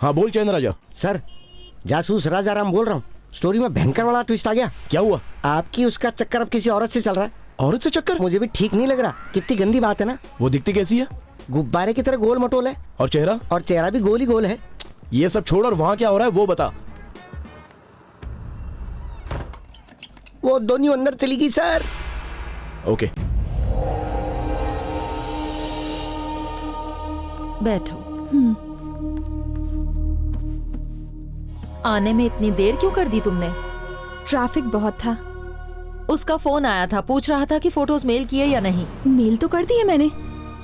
हाँ बोल चैन राजा। सर, जासूस राजा राम बोल रहा हूँ। स्टोरी में भयंकर वाला ट्विस्ट आ गया। क्या हुआ? आपकी उसका चक्कर अब किसी औरत से चल रहा है। औरत से चक्कर? मुझे भी ठीक नहीं लग रहा। कितनी गंदी बात है ना। वो दिखती कैसी है? गुब्बारे की तरह गोल मटोल है। और चेहरा? और चेहरा भी गोल ही गोल है। ये सब छोड़ और वहाँ क्या हो रहा है वो बता। वो दोनों अंदर चली गई सर। ओके बैठो। आने में इतनी देर क्यों कर दी तुमने? ट्रैफिक बहुत था। उसका फोन आया था, पूछ रहा था कि फोटोज मेल किए या नहीं। मेल तो कर दिए मैंने।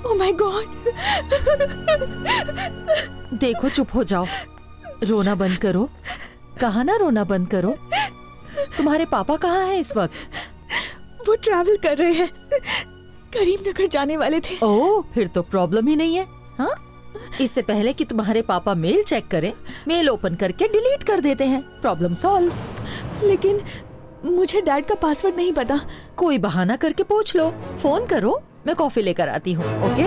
Oh my God. देखो चुप हो जाओ, रोना बंद करो। कहा ना रोना बंद करो। तुम्हारे पापा कहाँ हैं इस वक्त? वो ट्रैवल कर रहे हैं, करीमनगर जाने वाले थे। ओह, फिर तो प्रॉब्लम ही नहीं है। हाँ, इससे पहले कि तुम्हारे पापा मेल चेक करें, मेल ओपन करके डिलीट कर देते हैं। Problem solve. लेकिन मुझे डैड का पासवर्ड नहीं पता। कोई बहाना करके पूछ लो। फोन करो, मैं कॉफी लेकर आती हूँ। ओके?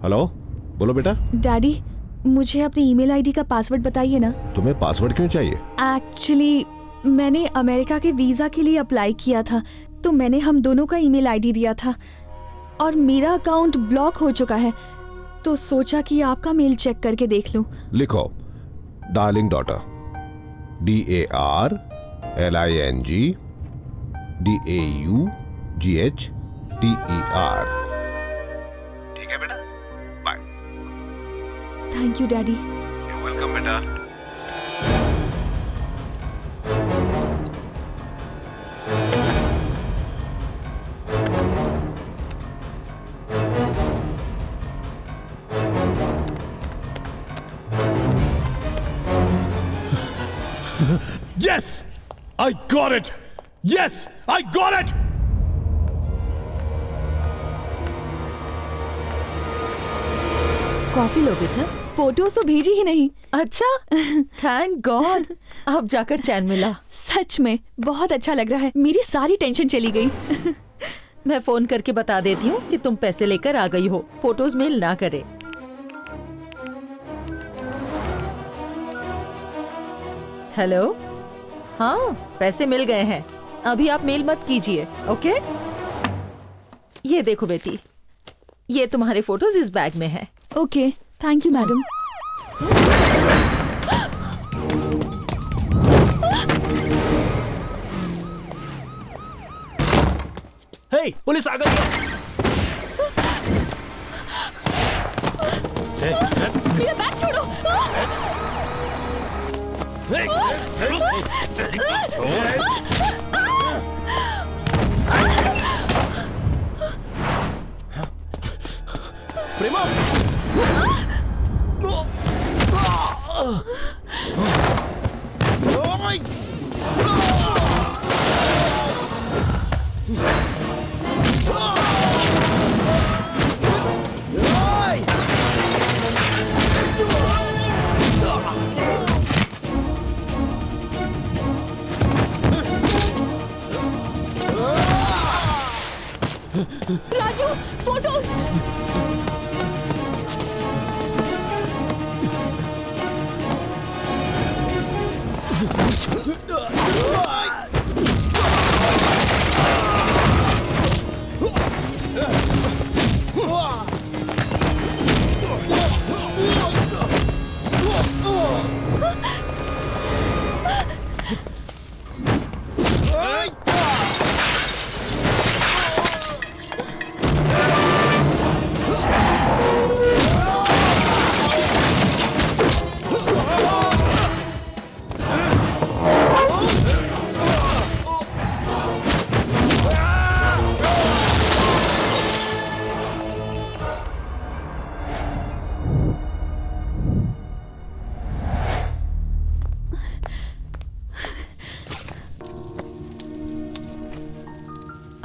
हेलो, बोलो बेटा। डैडी, मुझे अपनी ईमेल आईडी का पासवर्ड बताइए ना। तुम्हें पासवर्ड क्यों चाहिए? एक्चुअली मैंने अमेरिका के वीजा के लिए अप्लाई किया था, तो मैंने हम दोनों का ईमेल आईडी दिया था और मेरा अकाउंट ब्लॉक हो चुका है, तो सोचा कि आपका मेल चेक करके देख लूं। लिखो डार्लिंग डॉटर, DARLING DAUGHTER। ठीक है बेटा, bye. Thank you daddy. You welcome बेटा। Yes! I got it! Yes! I got it! Coffee लो बेटा। फोटोज तो भेजी ही नहीं। अच्छा, थैंक गॉड, अब जाकर चैन मिला। सच में बहुत अच्छा लग रहा है, मेरी सारी टेंशन चली गई। मैं फोन करके बता देती हूँ कि तुम पैसे लेकर आ गई हो, फोटोज मेल ना करे। हेलो, हाँ पैसे मिल गए हैं, अभी आप मेल मत कीजिए। ओके, ये देखो बेटी, ये तुम्हारे फोटोज इस बैग में है। Okay, thank you madam. Hey, police आ गई है। मेरा बैग छोड़ो। प्रेमा, राजू, फोटोज।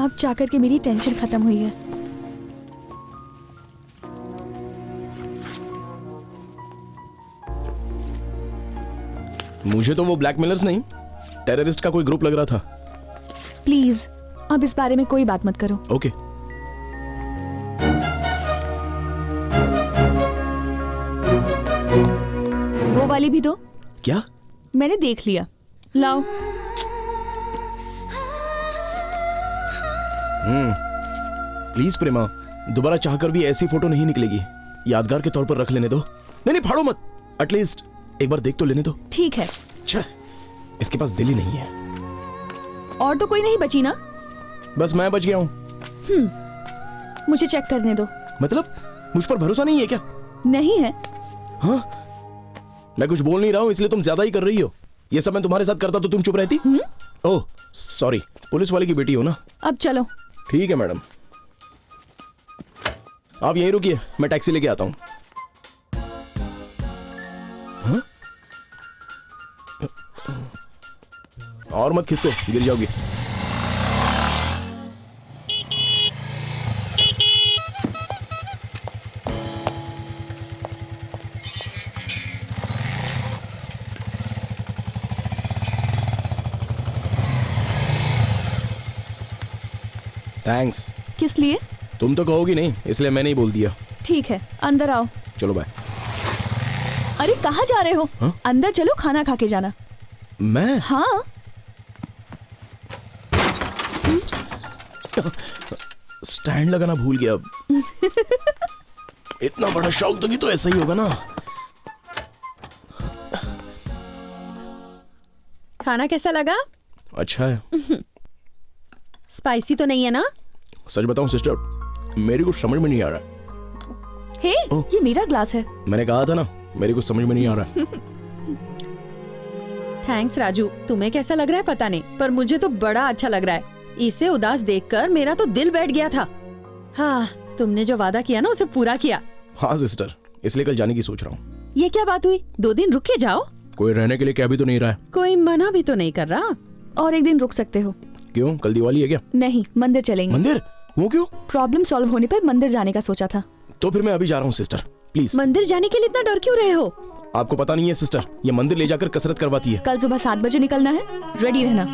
अब जाकर के मेरी टेंशन खत्म हुई है। मुझे तो वो ब्लैकमेलर्स नहीं, टेररिस्ट का कोई ग्रुप लग रहा था। प्लीज अब इस बारे में कोई बात मत करो। ओके। वो वाली भी दो। क्या? मैंने देख लिया, लाओ। प्लीज प्रेमा, दोबारा चाहकर भी ऐसी फोटो नहीं निकलेगी। यादगार के तौर पर रख लेने दो। नहीं फाड़ो मत, एटलीस्ट एक बार देख तो लेने दो। ठीक है। इसके पास दिल ही नहीं है। और तो कोई नहीं बची ना? बस मैं बच गया हूँ। मुझे चेक करने दो। मतलब मुझ पर भरोसा नहीं है क्या? नहीं है। हाँ, मैं कुछ बोल नहीं रहा हूँ इसलिए तुम ज्यादा ही कर रही हो। ये सब मैं तुम्हारे साथ करता तो तुम चुप रहती? ओह सॉरी, पुलिस वाले की बेटी हो ना। अब चलो। ठीक है मैडम, आप यहीं रुकिए, मैं टैक्सी लेके आता हूँ। हाँ? और मत खिसको, गिर जाओगी। थैंक्स। किस लिए? तुम तो कहोगी नहीं इसलिए मैंने ही बोल दिया। ठीक है, अंदर आओ। चलो बाय। अरे कहाँ जा रहे हो? हा? अंदर चलो, खाना खा के जाना। मैं? हाँ। स्टैंड लगाना भूल गया। इतना बड़ा शौक दोगी तो ऐसा ही होगा ना। खाना कैसा लगा? अच्छा है। स्पाइसी तो नहीं है ना? सच बताऊं सिस्टर, मेरी कुछ समझ में नहीं आ रहा। हे, ये मेरा ग्लास है। मैंने कहा था ना, मेरी कुछ समझ में नहीं आ रहा। थैंक्स राजू, तुम्हें कैसा लग रहा है पता नहीं, पर मुझे तो बड़ा अच्छा लग रहा है। इसे उदास देखकर मेरा तो दिल बैठ गया था। हाँ, तुमने जो वादा किया ना उसे पूरा किया। हाँ सिस्टर, इसलिए कल जाने की सोच रहा हूँ। ये क्या बात हुई? 2 दिन रुक के जाओ। कोई रहने के लिए क्या भी तो नहीं रहा है। कोई मना भी तो नहीं कर रहा। और एक दिन रुक सकते हो। क्यों, कल दिवाली है क्या? नहीं, मंदिर चलेंगे। मंदिर? वो क्यों? प्रॉब्लम सॉल्व होने पर मंदिर जाने का सोचा था। तो फिर मैं अभी जा रहा हूँ सिस्टर, प्लीज। मंदिर जाने के लिए इतना डर क्यों रहे हो? आपको पता नहीं है सिस्टर, ये मंदिर ले जाकर कसरत करवाती है। कल सुबह 7 बजे निकलना है, रेडी रहना।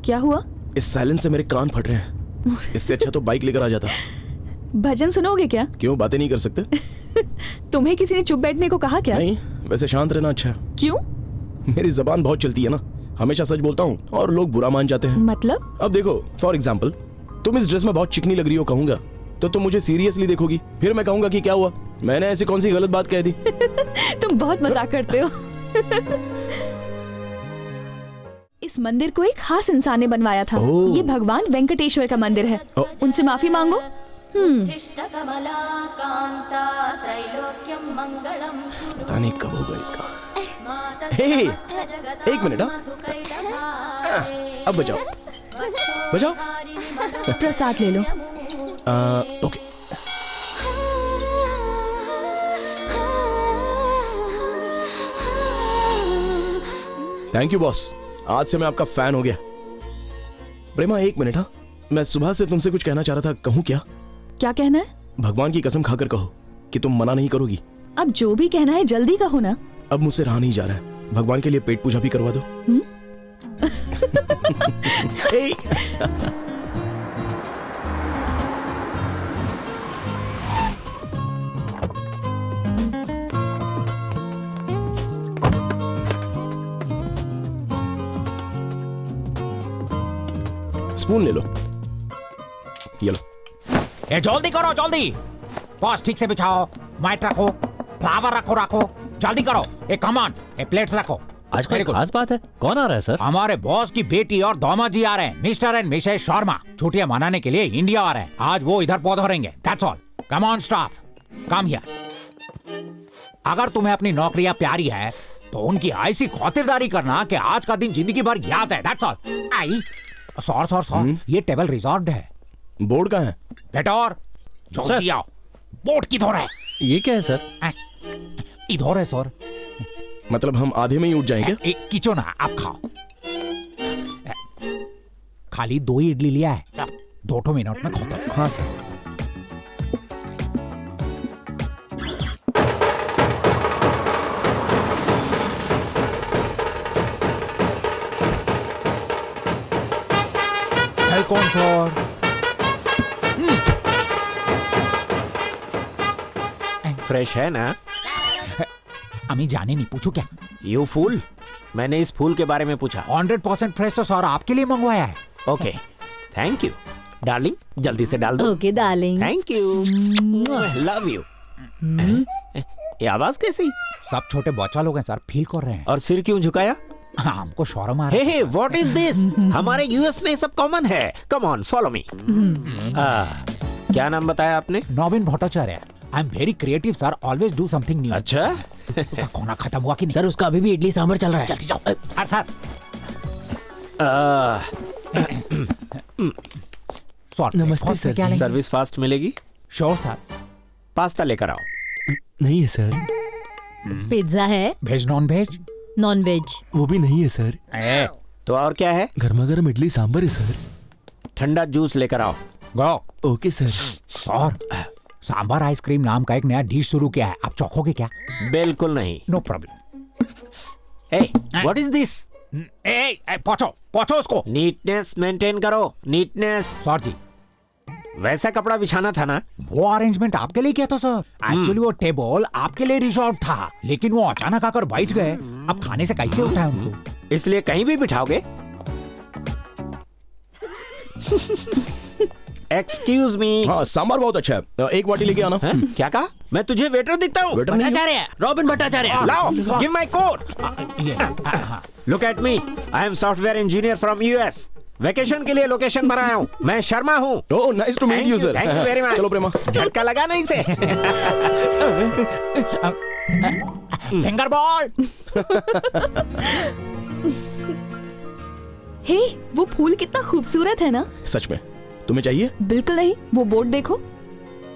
क्या हुआ? इस साइलेंस से मेरे कान फट रहे हैं। इससे अच्छा तो बाइक लेकर आ जाता। भजन सुनोगे क्या? क्यों, बातें नहीं कर सकते? तुम्हें किसी ने चुप बैठने को कहा क्या? नहीं, वैसे शांत रहना अच्छा है। क्यों? मेरी जबान बहुत चलती है ना, हमेशा सच बोलता हूँ और लोग बुरा मान जाते हैं। मतलब? अब देखो, फॉर एग्जाम्पल, तुम इस ड्रेस में बहुत चिकनी लग रही हो कहूंगा तो तुम मुझे सीरियसली देखोगी, फिर मैं कहूंगा कि क्या हुआ, मैंने ऐसी कौन सी गलत बात कह दी। तुम बहुत मजाक करते हो। इस मंदिर को एक खास इंसान ने बनवाया था। ये भगवान वेंकटेश्वर का मंदिर है। उनसे माफी मांगो। पता नहीं कब होगा इसका। हे, एक मिनट। अब बजाओ बजाओ। प्रसाद ले लो। ओके। थैंक यू बॉस, आज से मैं आपका फैन हो गया। प्रेमा एक मिनट। हाँ, मैं सुबह से तुमसे कुछ कहना चाह रहा था, कहूँ क्या? क्या कहना है? भगवान की कसम खाकर कहो कि तुम मना नहीं करोगी। अब जो भी कहना है जल्दी कहो ना। अब मुझसे रहा नहीं जा रहा है, भगवान के लिए पेट पूजा भी करवा दो। स्पून ले लो, ये लो। ए जल्दी करो, जल्दी। बॉस ठीक से बिछाओ, माइट रखो, फ्लावर रखो, जल्दी करो। ए कमान, ए प्लेट्स रखो। आज कोई खास बात है? कौन आ रहा है सर? हमारे बॉस की बेटी और दामाद जी आ रहे हैं, मिस्टर एंड मिसेस शर्मा। छुट्टियां मनाने के लिए इंडिया आ रहे हैं। आज वो इधर पहुंचेंगे। That's all. Come on staff, come here. अगर तुम्हें अपनी नौकरियां प्यारी है तो उनकी ऐसी खातिरदारी करना कि आज का दिन जिंदगी भर याद है। That's all. आई सॉर, ये टेबल रिजर्व्ड है। बोर्ड कहाँ है? बेटा और जल्दी आओ, बोर्ड किधर है? ये क्या है सर? इधर है सर। मतलब हम आधे में ही उठ जाएंगे? किचो ना, आप खाओ। खाली 2 ही इडली लिया है, 2 मिनट में खत्म। हाँ सर। Welcome sir. फ्रेश है ना? अमी जाने नहीं, पूछू क्या? यू फूल, मैंने इस फूल के बारे में पूछा। 100% फ्रेश तो सर आपके लिए मंगवाया है। ओके, थैंक यू डार्लिंग, जल्दी से डाल दो। Okay darling. Thank you, love you. ये आवाज कैसी? सब छोटे बच्चा लोग हैं सर, फील कर रहे हैं। और सिर क्यों झुकाया? हमको शर्म आ रहा है। Hey what is this? हमारे यूएस में सब कॉमन है। Come on follow me. क्या नाम बताया आपने? Naveen Bhattacharya. I am very creative sir, always do something new. अच्छा। उसका खाना खत्म हुआ कि नहीं? सर उसका अभी भी इडली सांभर चल रहा है। जल्दी जाओ। सर नमस्ते सर। क्या लेंगे? सर्विस फास्ट मिलेगी? Sure sir. पास्ता लेकर आओ। नहीं है सर। पिज्जा है? Veg non veg? Non veg. वो भी नहीं है सर। तो और क्या है? गर्मा गर्म इडली सांभर है सर। ठंडा जूस लेकर आओ। गो। Okay sir. और सांभर आइसक्रीम नाम का एक नया डिश शुरू किया है, आप चौंकोगे क्या? बिल्कुल नहीं। No problem. ए, व्हाट इज दिस? पोछो उसको। नीटनेस मेंटेन करो, नीटनेस। सर जी, वैसा कपड़ा बिछाना था ना? वो अरेंजमेंट आपके लिए किया था सर। एक्चुअली वो टेबल आपके लिए रिजर्व था, लेकिन वो अचानक आकर बैठ गए। अब खाने से कैसे उठाए उनको? इसलिए कहीं भी बिठाओगे? Excuse me. हाँ, सांभर बहुत अच्छा है, एक वाटी लेके आना। क्या कहा? मैं तुझे वेटर दिखता हूँ? भट्टाचार्य, रॉबिन भट्टाचार्य। लाओ, give my coat. Look at me, I am software engineer from US. Vacation के लिए लोकेशन बनाया हूँ। मैं शर्मा हूँ। Oh, nice to meet you sir. Thank you very much. चलो प्रेमा, झटका लगा नहीं से। Finger ball. हे, वो फूल कितना खूबसूरत है ना? सच में? तुम्हें चाहिए? बिल्कुल नहीं, वो बोर्ड देखो।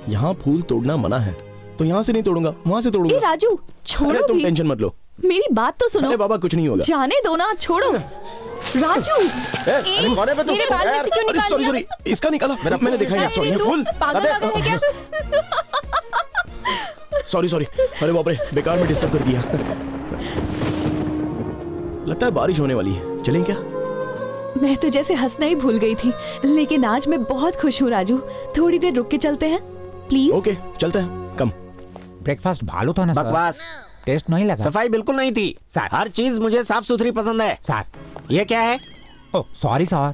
यहाँ फूल तोड़ना मना है, तो यहाँ से नहीं तोड़ूंगा, वहाँ से तोड़ूंगा। ए राजू, छोड़ो। अरे तुम भी। टेंशन मत लो, मेरी बात तो सुनो। अरे बाबा, कुछ नहीं होगा। जाने दो ना, छोड़ो। राजू, मेरे बाल में से क्यों निकाल सॉरी सॉरी, इसका निकाला मैंने देखा है। सॉरी, फूल पागल है क्या? सॉरी सॉरी, अरे बाप रे, बेकार में डिस्टर्ब कर दिया। लगता है बारिश होने वाली है, चलें क्या? मैं तो जैसे हंसना ही भूल गई थी, लेकिन आज मैं बहुत खुश हूँ राजू। थोड़ी देर रुक के चलते हैं प्लीज। ओके, चलते हैं। कम। ब्रेकफास्ट भालो था ना सर? बकवास। टेस्ट नहीं लगा। सफाई बिल्कुल नहीं थी सर। हर चीज मुझे साफ सुथरी पसंद है सर। ये क्या है? Oh sorry sir.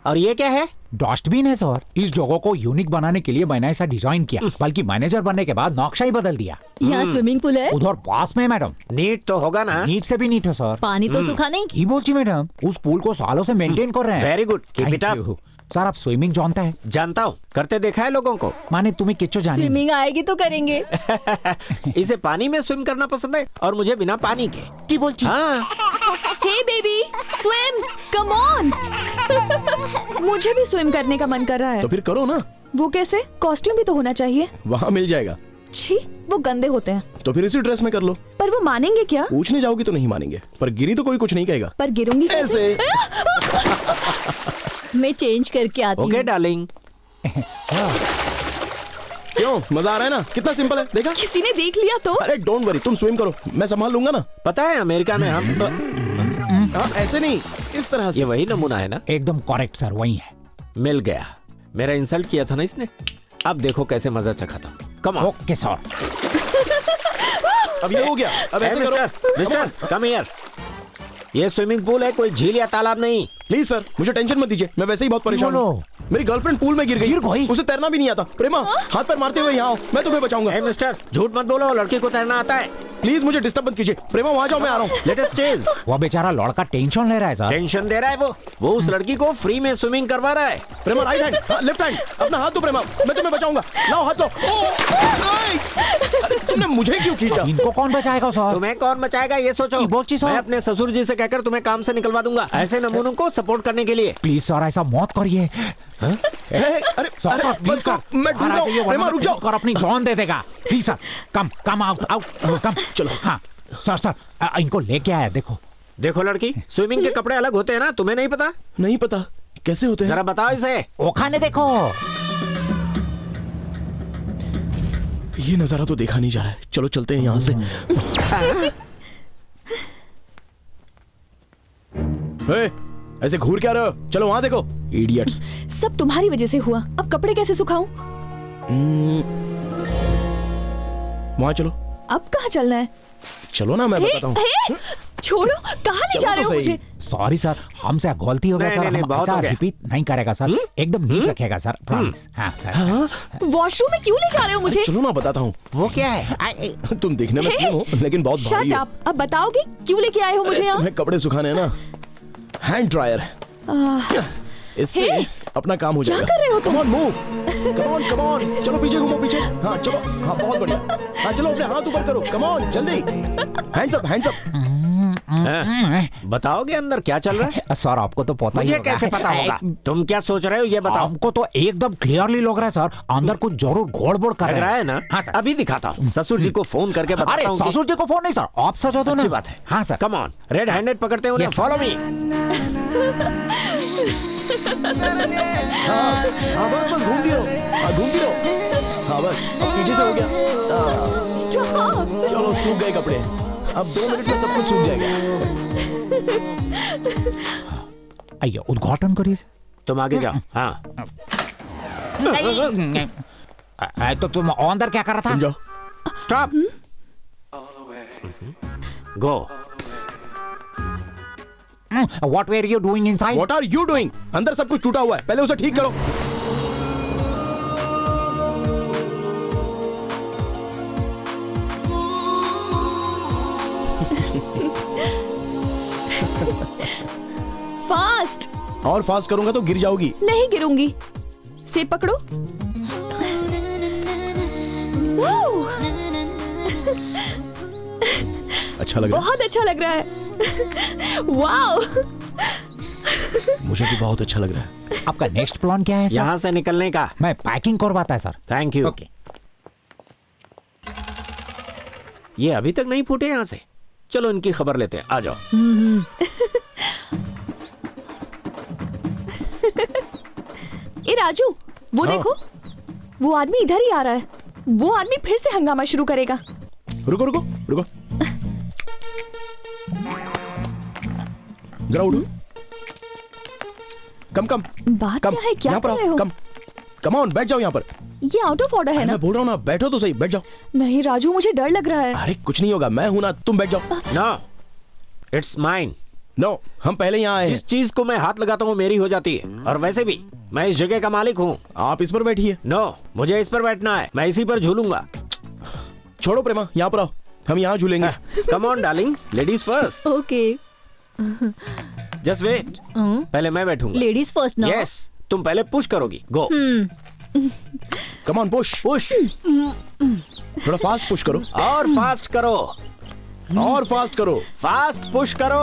और ये क्या है? डस्टबिन है सर। इस जगह को यूनिक बनाने के लिए मैंने ऐसा डिजाइन किया, बल्कि मैनेजर बनने के बाद नक्शा ही बदल दिया। यहाँ स्विमिंग पूल है? उधर पास में मैडम। नीट तो होगा ना? नीट से भी नीट है सर। पानी तो सूखा नहीं? की बोलती मैडम, उस पूल को सालों से मेंटेन कर रहे हैं। Very good, keep it up. Sir आप स्विमिंग जानता है? जानता हूँ, करते देखा है लोगों को। माने तुम्हें किच्चो जाने। स्विमिंग आएगी तो करेंगे। इसे पानी में स्विम करना पसंद है, और मुझे बिना पानी के। की बोलती? हाँ। हे बेबी, स्विम, कम ऑन। मुझे भी स्विम करने का मन कर रहा है। तो फिर करो ना। वो कैसे? कॉस्ट्यूम भी तो होना चाहिए। वहाँ मिल जाएगा। छी, वो गंदे होते हैं। तो फिर इसी ड्रेस में कर लो। पर वो मानेंगे क्या? पूछने जाओगी तो नहीं मानेंगे, पर गिरी तो कोई कुछ नहीं कहेगा। पर गिरूंगी कैसे? मैं चेंज करके आती हूँ। Okay darling. क्यों, मजा आ रहा है ना? कितना सिंपल है, देखा? किसी ने देख लिया तो? अरे डोंट वरी, तुम स्विम करो, मैं संभाल लूंगा ना। पता है अमेरिका में हम तो ऐसे नहीं, इस तरह से। ये वही नमूना है ना? एकदम करेक्ट सर, वही है। मिल गया। मेरा इंसल्ट किया था ना इसने, अब देखो कैसे मजा चखा था। Come on. Okay sir. अब ये हो गया, अब ऐसे करो। Mister come here. ये स्विमिंग पूल है, कोई झील या तालाब नहीं। प्लीज सर, मुझे टेंशन मत दीजिए, मैं वैसे ही बहुत परेशान हूँ। मेरी गर्लफ्रेंड पूल में गिर गई, उसे तैरना भी नहीं आता। प्रेमा, हाथ पैर मारते हुए यहाँ आओ, मैं तुम्हें बचाऊंगा। हे मिस्टर, झूठ मत बोलो, लड़की को तैरना आता है। प्लीज मुझे डिस्टर्ब मत कीजिए। प्रेमा वहाँ जाओ, मैं आ रहा हूँ। Let us chase. वो बेचारा लड़का टेंशन ले रहा है सर। टेंशन दे रहा है वो उस लड़की को फ्री में स्विमिंग करवा रहा है। प्रेमा राइट हैंड, लेफ्ट हैंड, अपना हाथ दो प्रेमा, मैं तुम्हें बचाऊंगा। लाओ हाथ लो। अरे तुमने मुझे क्यों खींचा? इनको कौन बचाएगा सर? तुम्हें कौन बचाएगा ये सोचो। मैं अपने ससुर जी से कहकर तुम्हें काम से निकलवा दूंगा, ऐसे नमूनों को सपोर्ट करने के लिए। प्लीज सर ऐसा मत करिए। अरे सर प्लीज सर, मैं ढूंढ रहा हूं। प्रेमा रुक जाओ। कर अपनी जान दे देगा। प्लीज सर, कम आउट, कम। चलो। हाँ सर, इनको लेके आया, देखो। देखो लड़की, स्विमिंग के कपड़े अलग होते हैं ना, तुम्हें नहीं पता? नहीं पता, कैसे होते हैं? जरा बताओ इसे। ओखाने देखो। ये नजारा तो देखा नहीं जा रहा है, चलो चलते हैं यहाँ से। ऐसे घूर क्या रहे हो? चलो वहां देखो, इडियट्स। सब तुम्हारी वजह से हुआ, अब कपड़े कैसे सुखाऊं? वहां चलो। अब कहाँ चलना है? चलो ना, मैं बताता हूँ। छोड़ो, कहाँ ले जा रहे हो मुझे? सॉरी सर, हमसे गलती हो गया सर, हम ऐसा रिपीट नहीं करेगा सर, एकदम नीट रखेगा सर, प्रॉमिस। हाँ सर। वॉशरूम में क्यों ले जा रहे हो मुझे? चलो ना, बताता हूँ। वो क्या है? तुम देखने में स्लिम हो, लेकिन बहुत भारी हो। अब बताओगे क्यों लेके आए हो मुझे यहाँ? तुम्हें कपड़े सुखाने हैं ना, हैंड ड्रायर है, इससे अपना काम हो जाएगा। क्या कर रहे हो तुम? Come on move, come on, चलो पीछे घूमो, पीछे। हाँ चलो, हाँ बहुत बढ़िया। हाँ चलो, अपने हाथ ऊपर करो, कम ऑन, जल्दी। Hands up, hands up. बताओगे अंदर क्या चल रहा है? सर आपको तो पता ही मुझे होगा। कैसे पता होगा? तुम क्या सोच रहे हो ये बताओ। हमको तो एकदम क्लियरली लग रहा है सर, अंदर कुछ जरूर गड़बड़ कर रहा है ना। हाँ सर, अभी दिखाता हूँ। ससुर जी को फोन करके बताता हूँ। ससुर जी को फोन नहीं सर, आप सजा दो ना। अच्छी बात है। हाँ sir. Come on, red handed पकड़ते हैं उन्हें, फॉलो मी। हाँ बस घूमती रहो, घूमती रहो। हाँ बस, पीछे से हो गया। चलो, सूख गए कपड़े, अब 2 मिनट में सब कुछ सूख जाएगा। आइए, उद्घाटन करिए। तुम आगे जाओ। हाँ। तो तुम अंदर क्या कर रहा था? जाओ। Stop. Go. What were you doing inside? What are you doing? अंदर सब कुछ टूटा हुआ है, पहले उसे ठीक करो। फास्ट। और फास्ट करूंगा तो गिर जाओगी। नहीं गिरूंगी, से पकड़ो। अच्छा लग रहा है? बहुत अच्छा लग रहा है। वाओ, मुझे भी बहुत अच्छा लग रहा है। आपका नेक्स्ट प्लान क्या है सर? यहाँ से निकलने का। मैं पैकिंग करवाता है सर। Thank you. ओके। ये अभी तक नहीं फूटे यहाँ से। चलो इनकी खबर लेते हैं, आ जाओ। ए राजू, वो देखो, वो आदमी इधर ही आ रहा है। वो आदमी फिर से हंगामा शुरू करेगा। रुको रुको रुको, जरा उठो। कम बात क्या है? क्या कर रहे हो? कम ऑन, बैठ जाओ यहाँ पर। ये आउट ऑफ ऑर्डर है ना? मैं बोल रहा हूँ ना, बैठो तो सही, बैठ जाओ। नहीं राजू, मुझे डर लग रहा है। अरे कुछ नहीं होगा, मैं हूं ना, तुम बैठ जाओ। No, it's mine. नो, हम पहले यहाँ आए हैं। जिस चीज को मैं हाथ लगाता हूँ मेरी हो जाती है, और वैसे भी मैं इस जगह का मालिक हूँ। आप इस पर बैठिए। नो, मुझे इस पर बैठना है, मैं इसी पर झूलूंगा। छोड़ो प्रेमा, यहाँ पर आओ, हम यहाँ झूलेंगे। Come on darling, ladies first. Okay, just wait, पहले मैं बैठूंगा। लेडीज फर्स्ट ना? यस, तुम पहले पुश करोगी। गो। Come on, push. थोड़ा फास्ट पुश करो। और फास्ट करो। और फास्ट करो। फास्ट पुश करो।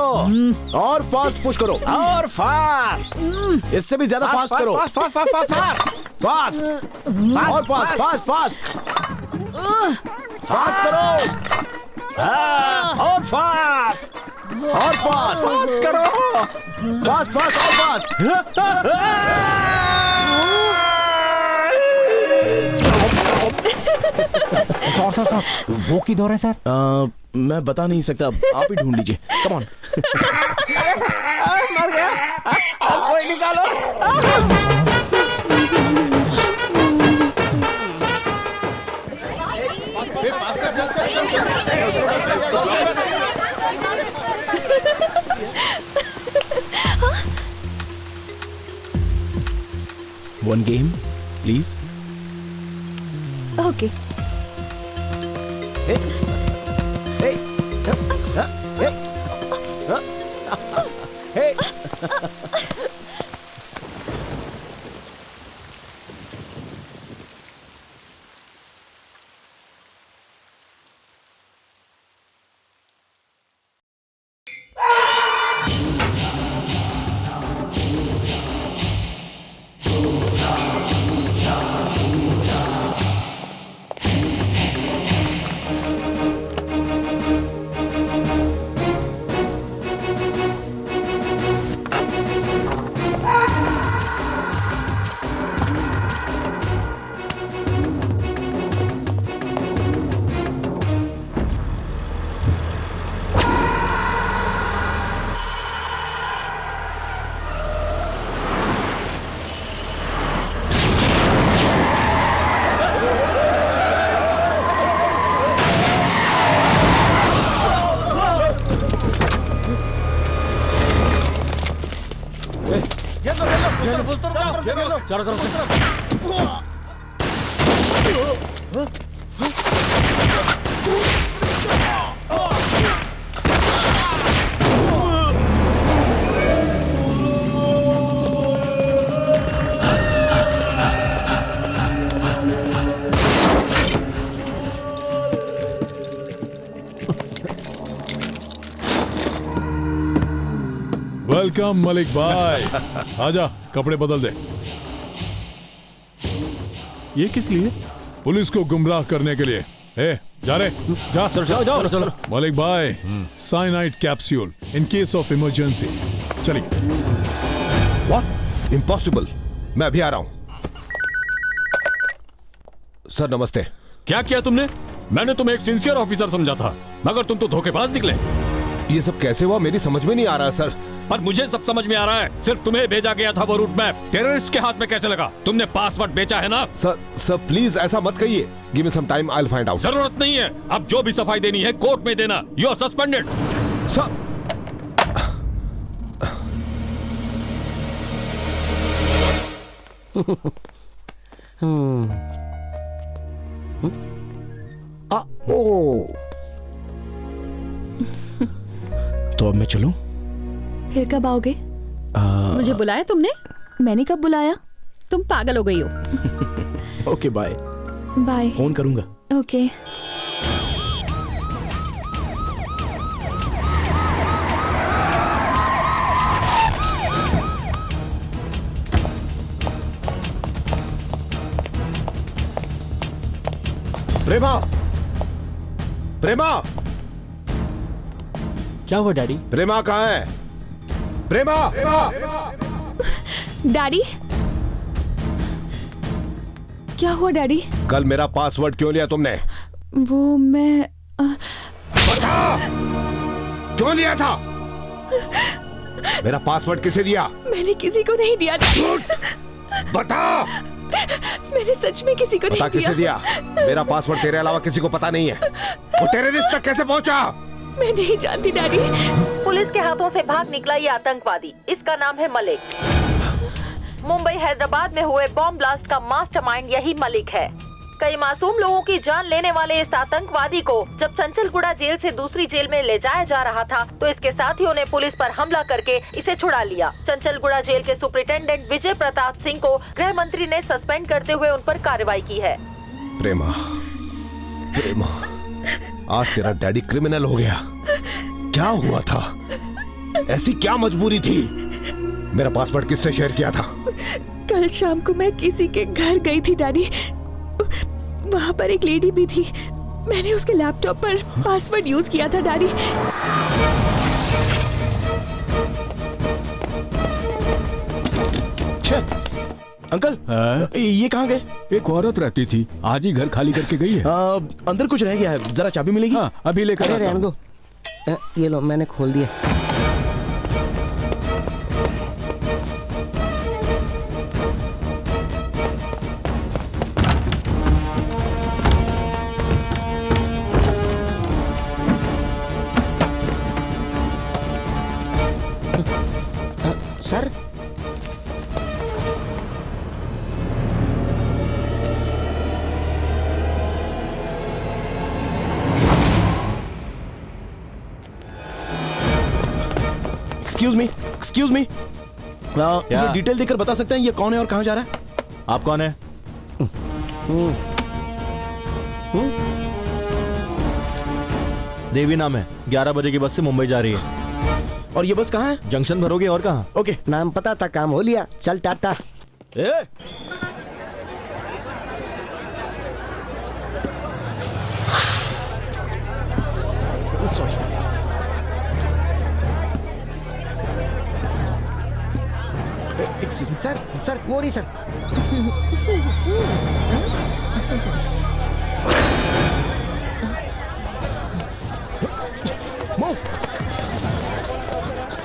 और फास्ट पुश करो। और फास्ट। इससे भी ज्यादा फास्ट करो। Fast fast fast fast fast. और फास्ट फास्ट फास्ट फास्ट करो। और फास्ट। और फास्ट फास्ट करो। फास्ट फास्ट और फास्ट। सर, वो किधर है सर? मैं बता नहीं सकता, आप ही ढूंढ लीजिए। Come on. मर गया, कोई निकालो। One game, please. ओके। चारों तरफ से। वेलकम मलिक भाई। आजा, कपड़े बदल दे। ये किस लिए? पुलिस को गुमराह करने के लिए। ए, जा रे, जा। चलो चलो। मलिक भाई, cyanide capsule in case of emergency. चलिए। व्हाट? इम्पॉसिबल। मैं अभी आ रहा हूं। सर नमस्ते। क्या किया तुमने? मैंने तुम्हें एक सिंसियर ऑफिसर समझा था, मगर तुम तो धोखेबाज निकले। ये सब कैसे हुआ मेरी समझ में नहीं आ रहा सर। पर मुझे सब समझ में आ रहा है। सिर्फ तुम्हें भेजा गया था वो रूट मैप, टेररिस्ट के हाथ में कैसे लगा? तुमने पासवर्ड बेचा है ना? सर प्लीज ऐसा मत कहिए। Give me some time, I will find out. जरूरत नहीं है। अब जो भी सफाई देनी है कोर्ट में देना। You are suspended. सर तो अब मैं चलूं? फिर कब आओगे? मुझे बुलाया तुमने? मैंने कब बुलाया? तुम पागल हो गई हो। Okay bye. बाय। फोन करूंगा। ओके। प्रेमा, प्रेमा, क्या हुआ डैडी? प्रेमा कहाँ है? प्रेमा, डैडी, क्या हुआ डैडी? कल मेरा पासवर्ड क्यों लिया तुमने? वो मैं बता, क्यों लिया था? मेरा पासवर्ड किसे दिया? मैंने किसी को नहीं दिया। बता। मैंने सच में किसी को बता नहीं किसे दिया? मेरा पासवर्ड तेरे अलावा किसी को पता नहीं है। वो टेररिस्ट तक कैसे पहुंचा? मैं नहीं जानती डैडी। पुलिस के हाथों से भाग निकला ये आतंकवादी, इसका नाम है मलिक। मुंबई हैदराबाद में हुए बॉम्ब ब्लास्ट का मास्टरमाइंड यही मलिक है। कई मासूम लोगों की जान लेने वाले इस आतंकवादी को जब चंचलगुड़ा जेल से दूसरी जेल में ले जाया जा रहा था तो इसके साथियों ने पुलिस पर हमला करके इसे छुड़ा लिया। चंचलगुड़ा जेल के सुपरिटेंडेंट विजय प्रताप सिंह को गृह मंत्री ने सस्पेंड करते हुए उन पर कार्रवाई की है। प्रेमा, प्रेमा, आज तेरा डैडी क्रिमिनल हो गया। क्या हुआ था? ऐसी क्या मजबूरी थी? मेरा पासवर्ड किससे शेयर किया था? कल शाम को मैं किसी के घर गई थी डैडी। वहाँ पर एक लेडी भी थी। मैंने उसके लैपटॉप पर पासवर्ड यूज किया था डैडी। अंकल, ये कहाँ गए? एक औरत रहती थी, आज ही घर खाली करके गई है। अंदर कुछ रह गया है, जरा चाबी मिलेगी? हाँ, अभी लेकर अरे रहने दो। ये लो, मैंने खोल दिया। सर, एक्सक्यूज मी, ये डिटेल देकर बता सकते हैं ये कौन है और कहाँ जा रहा है? आप कौन है? देवी नाम है। 11 बजे की बस से मुंबई जा रही है। और ये बस कहाँ है? जंक्शन भरोगे और कहाँ? ओके, नाम पता था, काम हो लिया। चल टाटा। सॉरी। सर सर वो रही सर।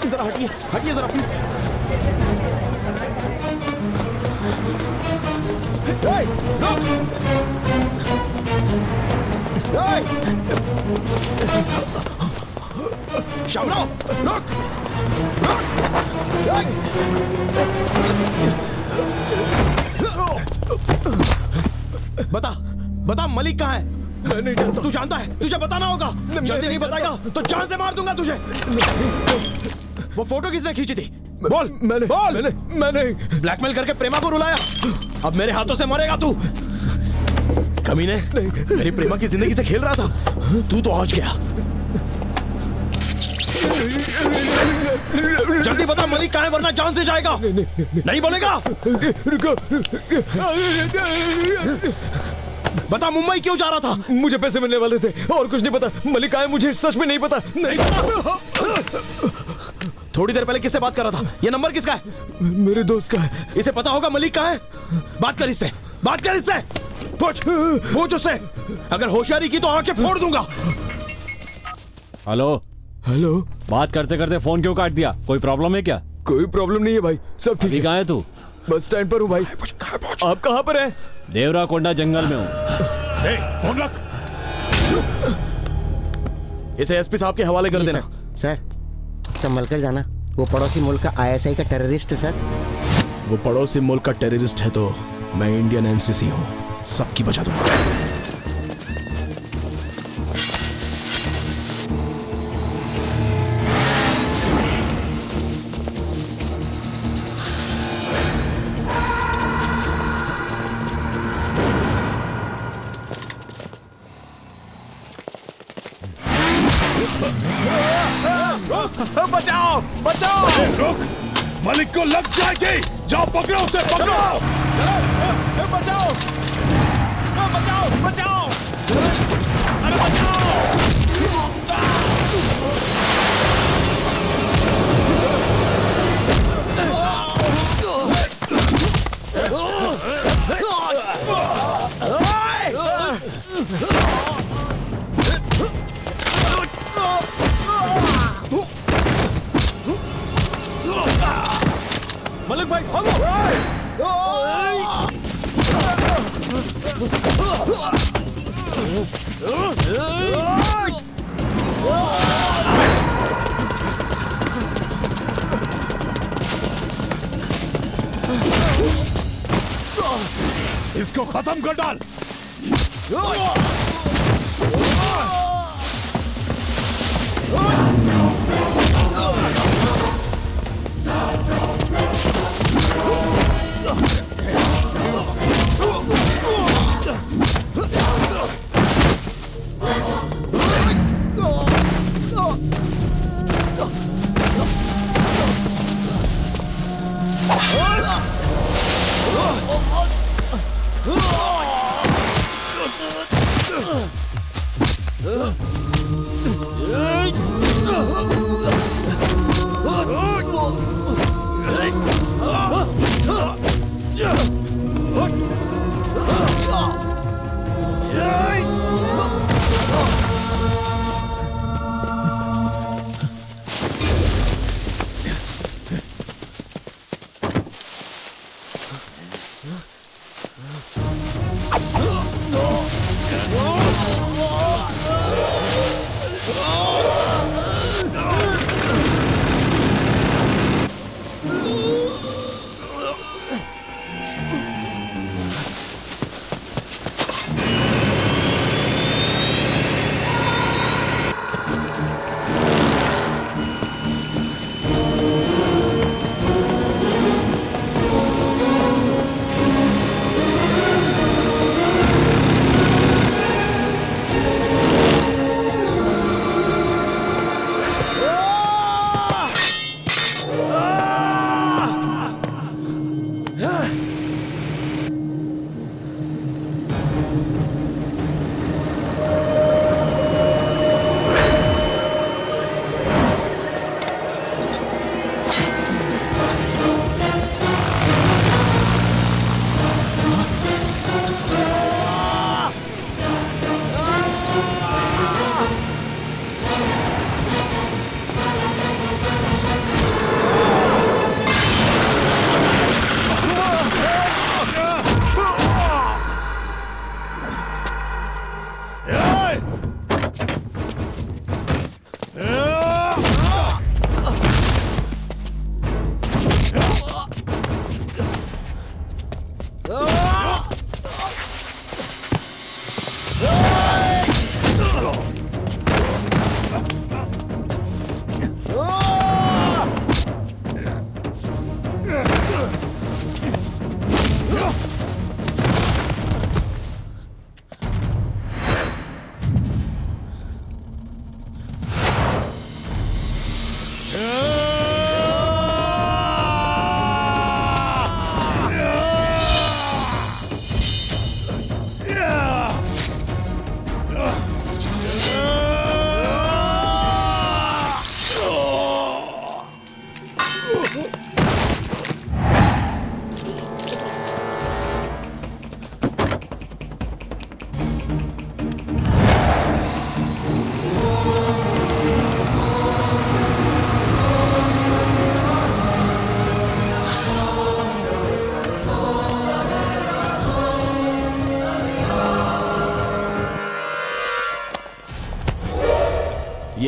जरा हटिए, हटिए जरा प्लीज। शामराव, रुक! बता, बता मलिक कहाँ है? मैं नहीं जानता। तू जानता है? तुझे बताना होगा। जल्दी नहीं बताएगा तो जान से मार दूंगा तुझे। वो फोटो किसने खींची थी? बोल। मैंने ब्लैकमेल करके प्रेमा को रुलाया। अब मेरे हाथों से मरेगा तू। कमीने, मेरी प्रेमा की जिंदगी से खेल रहा था। तू तो आज गया। जल्दी बता मलिक कहाँ है, वरना जान से जाएगा। नहीं बोलेगा? बता मुंबई क्यों जा रहा था? मुझे पैसे मिलने वाले थे और कुछ नहीं पता। मलिक कहाँ है मुझे सच में नहीं पता। नहीं पता। थोड़ी देर पहले किससे बात कर रहा था? ये नंबर किसका है? मेरे दोस्त का है। इसे पता होगा मलिक कहाँ है? बात कर इससे, बात कर इससे। पूछ उससे। अगर होशियारी की तो आंखें फोड़ दूंगा। Hello hello. बात करते करते फोन क्यों काट दिया? कोई प्रॉब्लम है क्या? कोई प्रॉब्लम नहीं है भाई, सब ठीक है। कहाँ है तू? बस स्टैंड पर हूँ भाई। आप कहाँ पर है? देवरा कोंडा जंगल में हूँ। फोन रख। इसे एसपी साहब के हवाले कर देना। सर संभल कर जाना, वो पड़ोसी मुल्क का ISI का टेररिस्ट है सर। वो पड़ोसी मुल्क का टेररिस्ट है तो मैं इंडियन NCC हूँ, सबकी बचा दूंगा। बचाओ बचाओ! रुक, मलिक को लग जाएगी। जाओ पकड़ो उसे, पकड़ो। बचाओ बचाओ बचाओ! अरे बचाओ! मलिक भाई भागो! इसको खत्म कर डाल।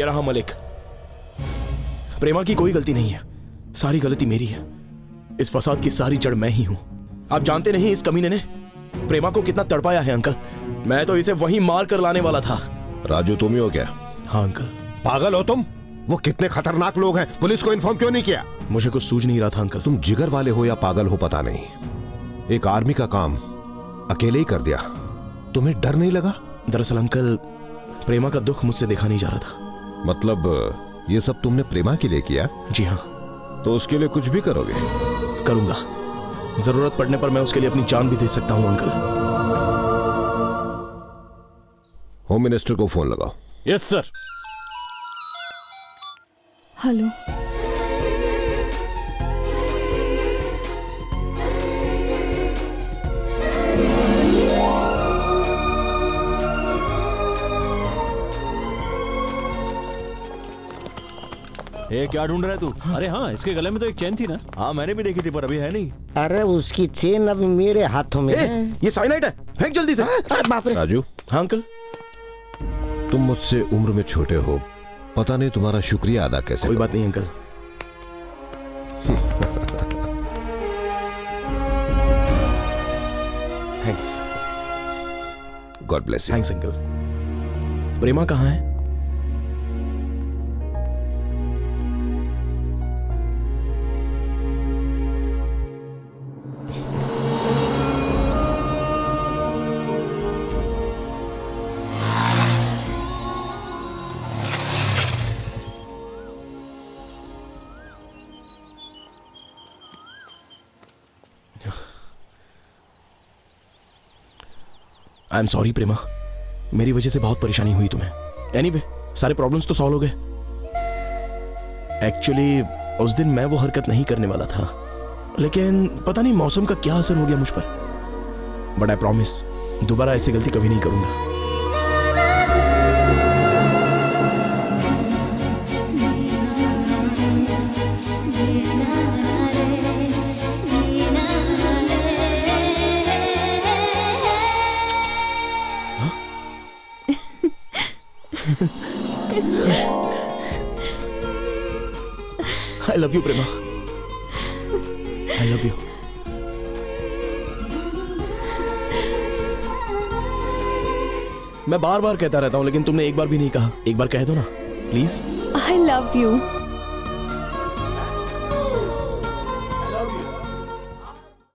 ये रहा मलिक। प्रेमा की कोई गलती नहीं है, सारी गलती मेरी है। इस फसाद की सारी जड़ मैं ही हूं। आप जानते नहीं इस कमीने ने प्रेमा को कितना तड़पाया है अंकल। मैं तो इसे वहीं मार कर लाने वाला था। राजू तुम ही हो क्या? हाँ अंकल। पागल हो तुम? वो कितने खतरनाक लोग हैं, पुलिस को इन्फॉर्म क्यों नहीं किया? मुझे कुछ सूझ नहीं रहा था अंकल। तुम जिगर वाले हो या पागल हो पता नहीं, एक आर्मी का काम अकेले ही कर दिया, तुम्हें डर नहीं लगा? दरअसल अंकल, प्रेमा का दुख मुझसे देखा नहीं जा रहा था। मतलब ये सब तुमने प्रेमा के लिए किया? जी हाँ। तो उसके लिए कुछ भी करोगे? करूंगा, जरूरत पड़ने पर मैं उसके लिए अपनी जान भी दे सकता हूं अंकल। होम मिनिस्टर को फोन लगाओ। Yes sir. हेलो। ये क्या ढूंढ रहा है तू? अरे हाँ, इसके गले में तो एक चेन थी ना। हाँ मैंने भी देखी थी पर अभी है नहीं। अरे उसकी चेन अब मेरे हाथों में है। ये साइनाइड है, फेंक जल्दी से। अरे बाप रे। राजू। हाँ अंकल। तुम मुझसे उम्र में छोटे हो, पता नहीं तुम्हारा शुक्रिया अदा कैसे। कोई बात नहीं uncle. Thanks. God bless you. Thanks uncle. Prema कहाँ है? आई एम सॉरी प्रेमा, मेरी वजह से बहुत परेशानी हुई तुम्हें। एनीवे, सारे प्रॉब्लम्स तो सॉल्व हो गए। एक्चुअली उस दिन मैं वो हरकत नहीं करने वाला था, लेकिन पता नहीं मौसम का क्या असर हो गया मुझ पर। बट आई प्रॉमिस दोबारा ऐसी गलती कभी नहीं करूंगा। I love you, Prema. I love you. मैं बार बार कहता रहता हूँ, लेकिन तुमने एक बार भी नहीं कहा। एक बार कह दो ना, प्लीज। I love you.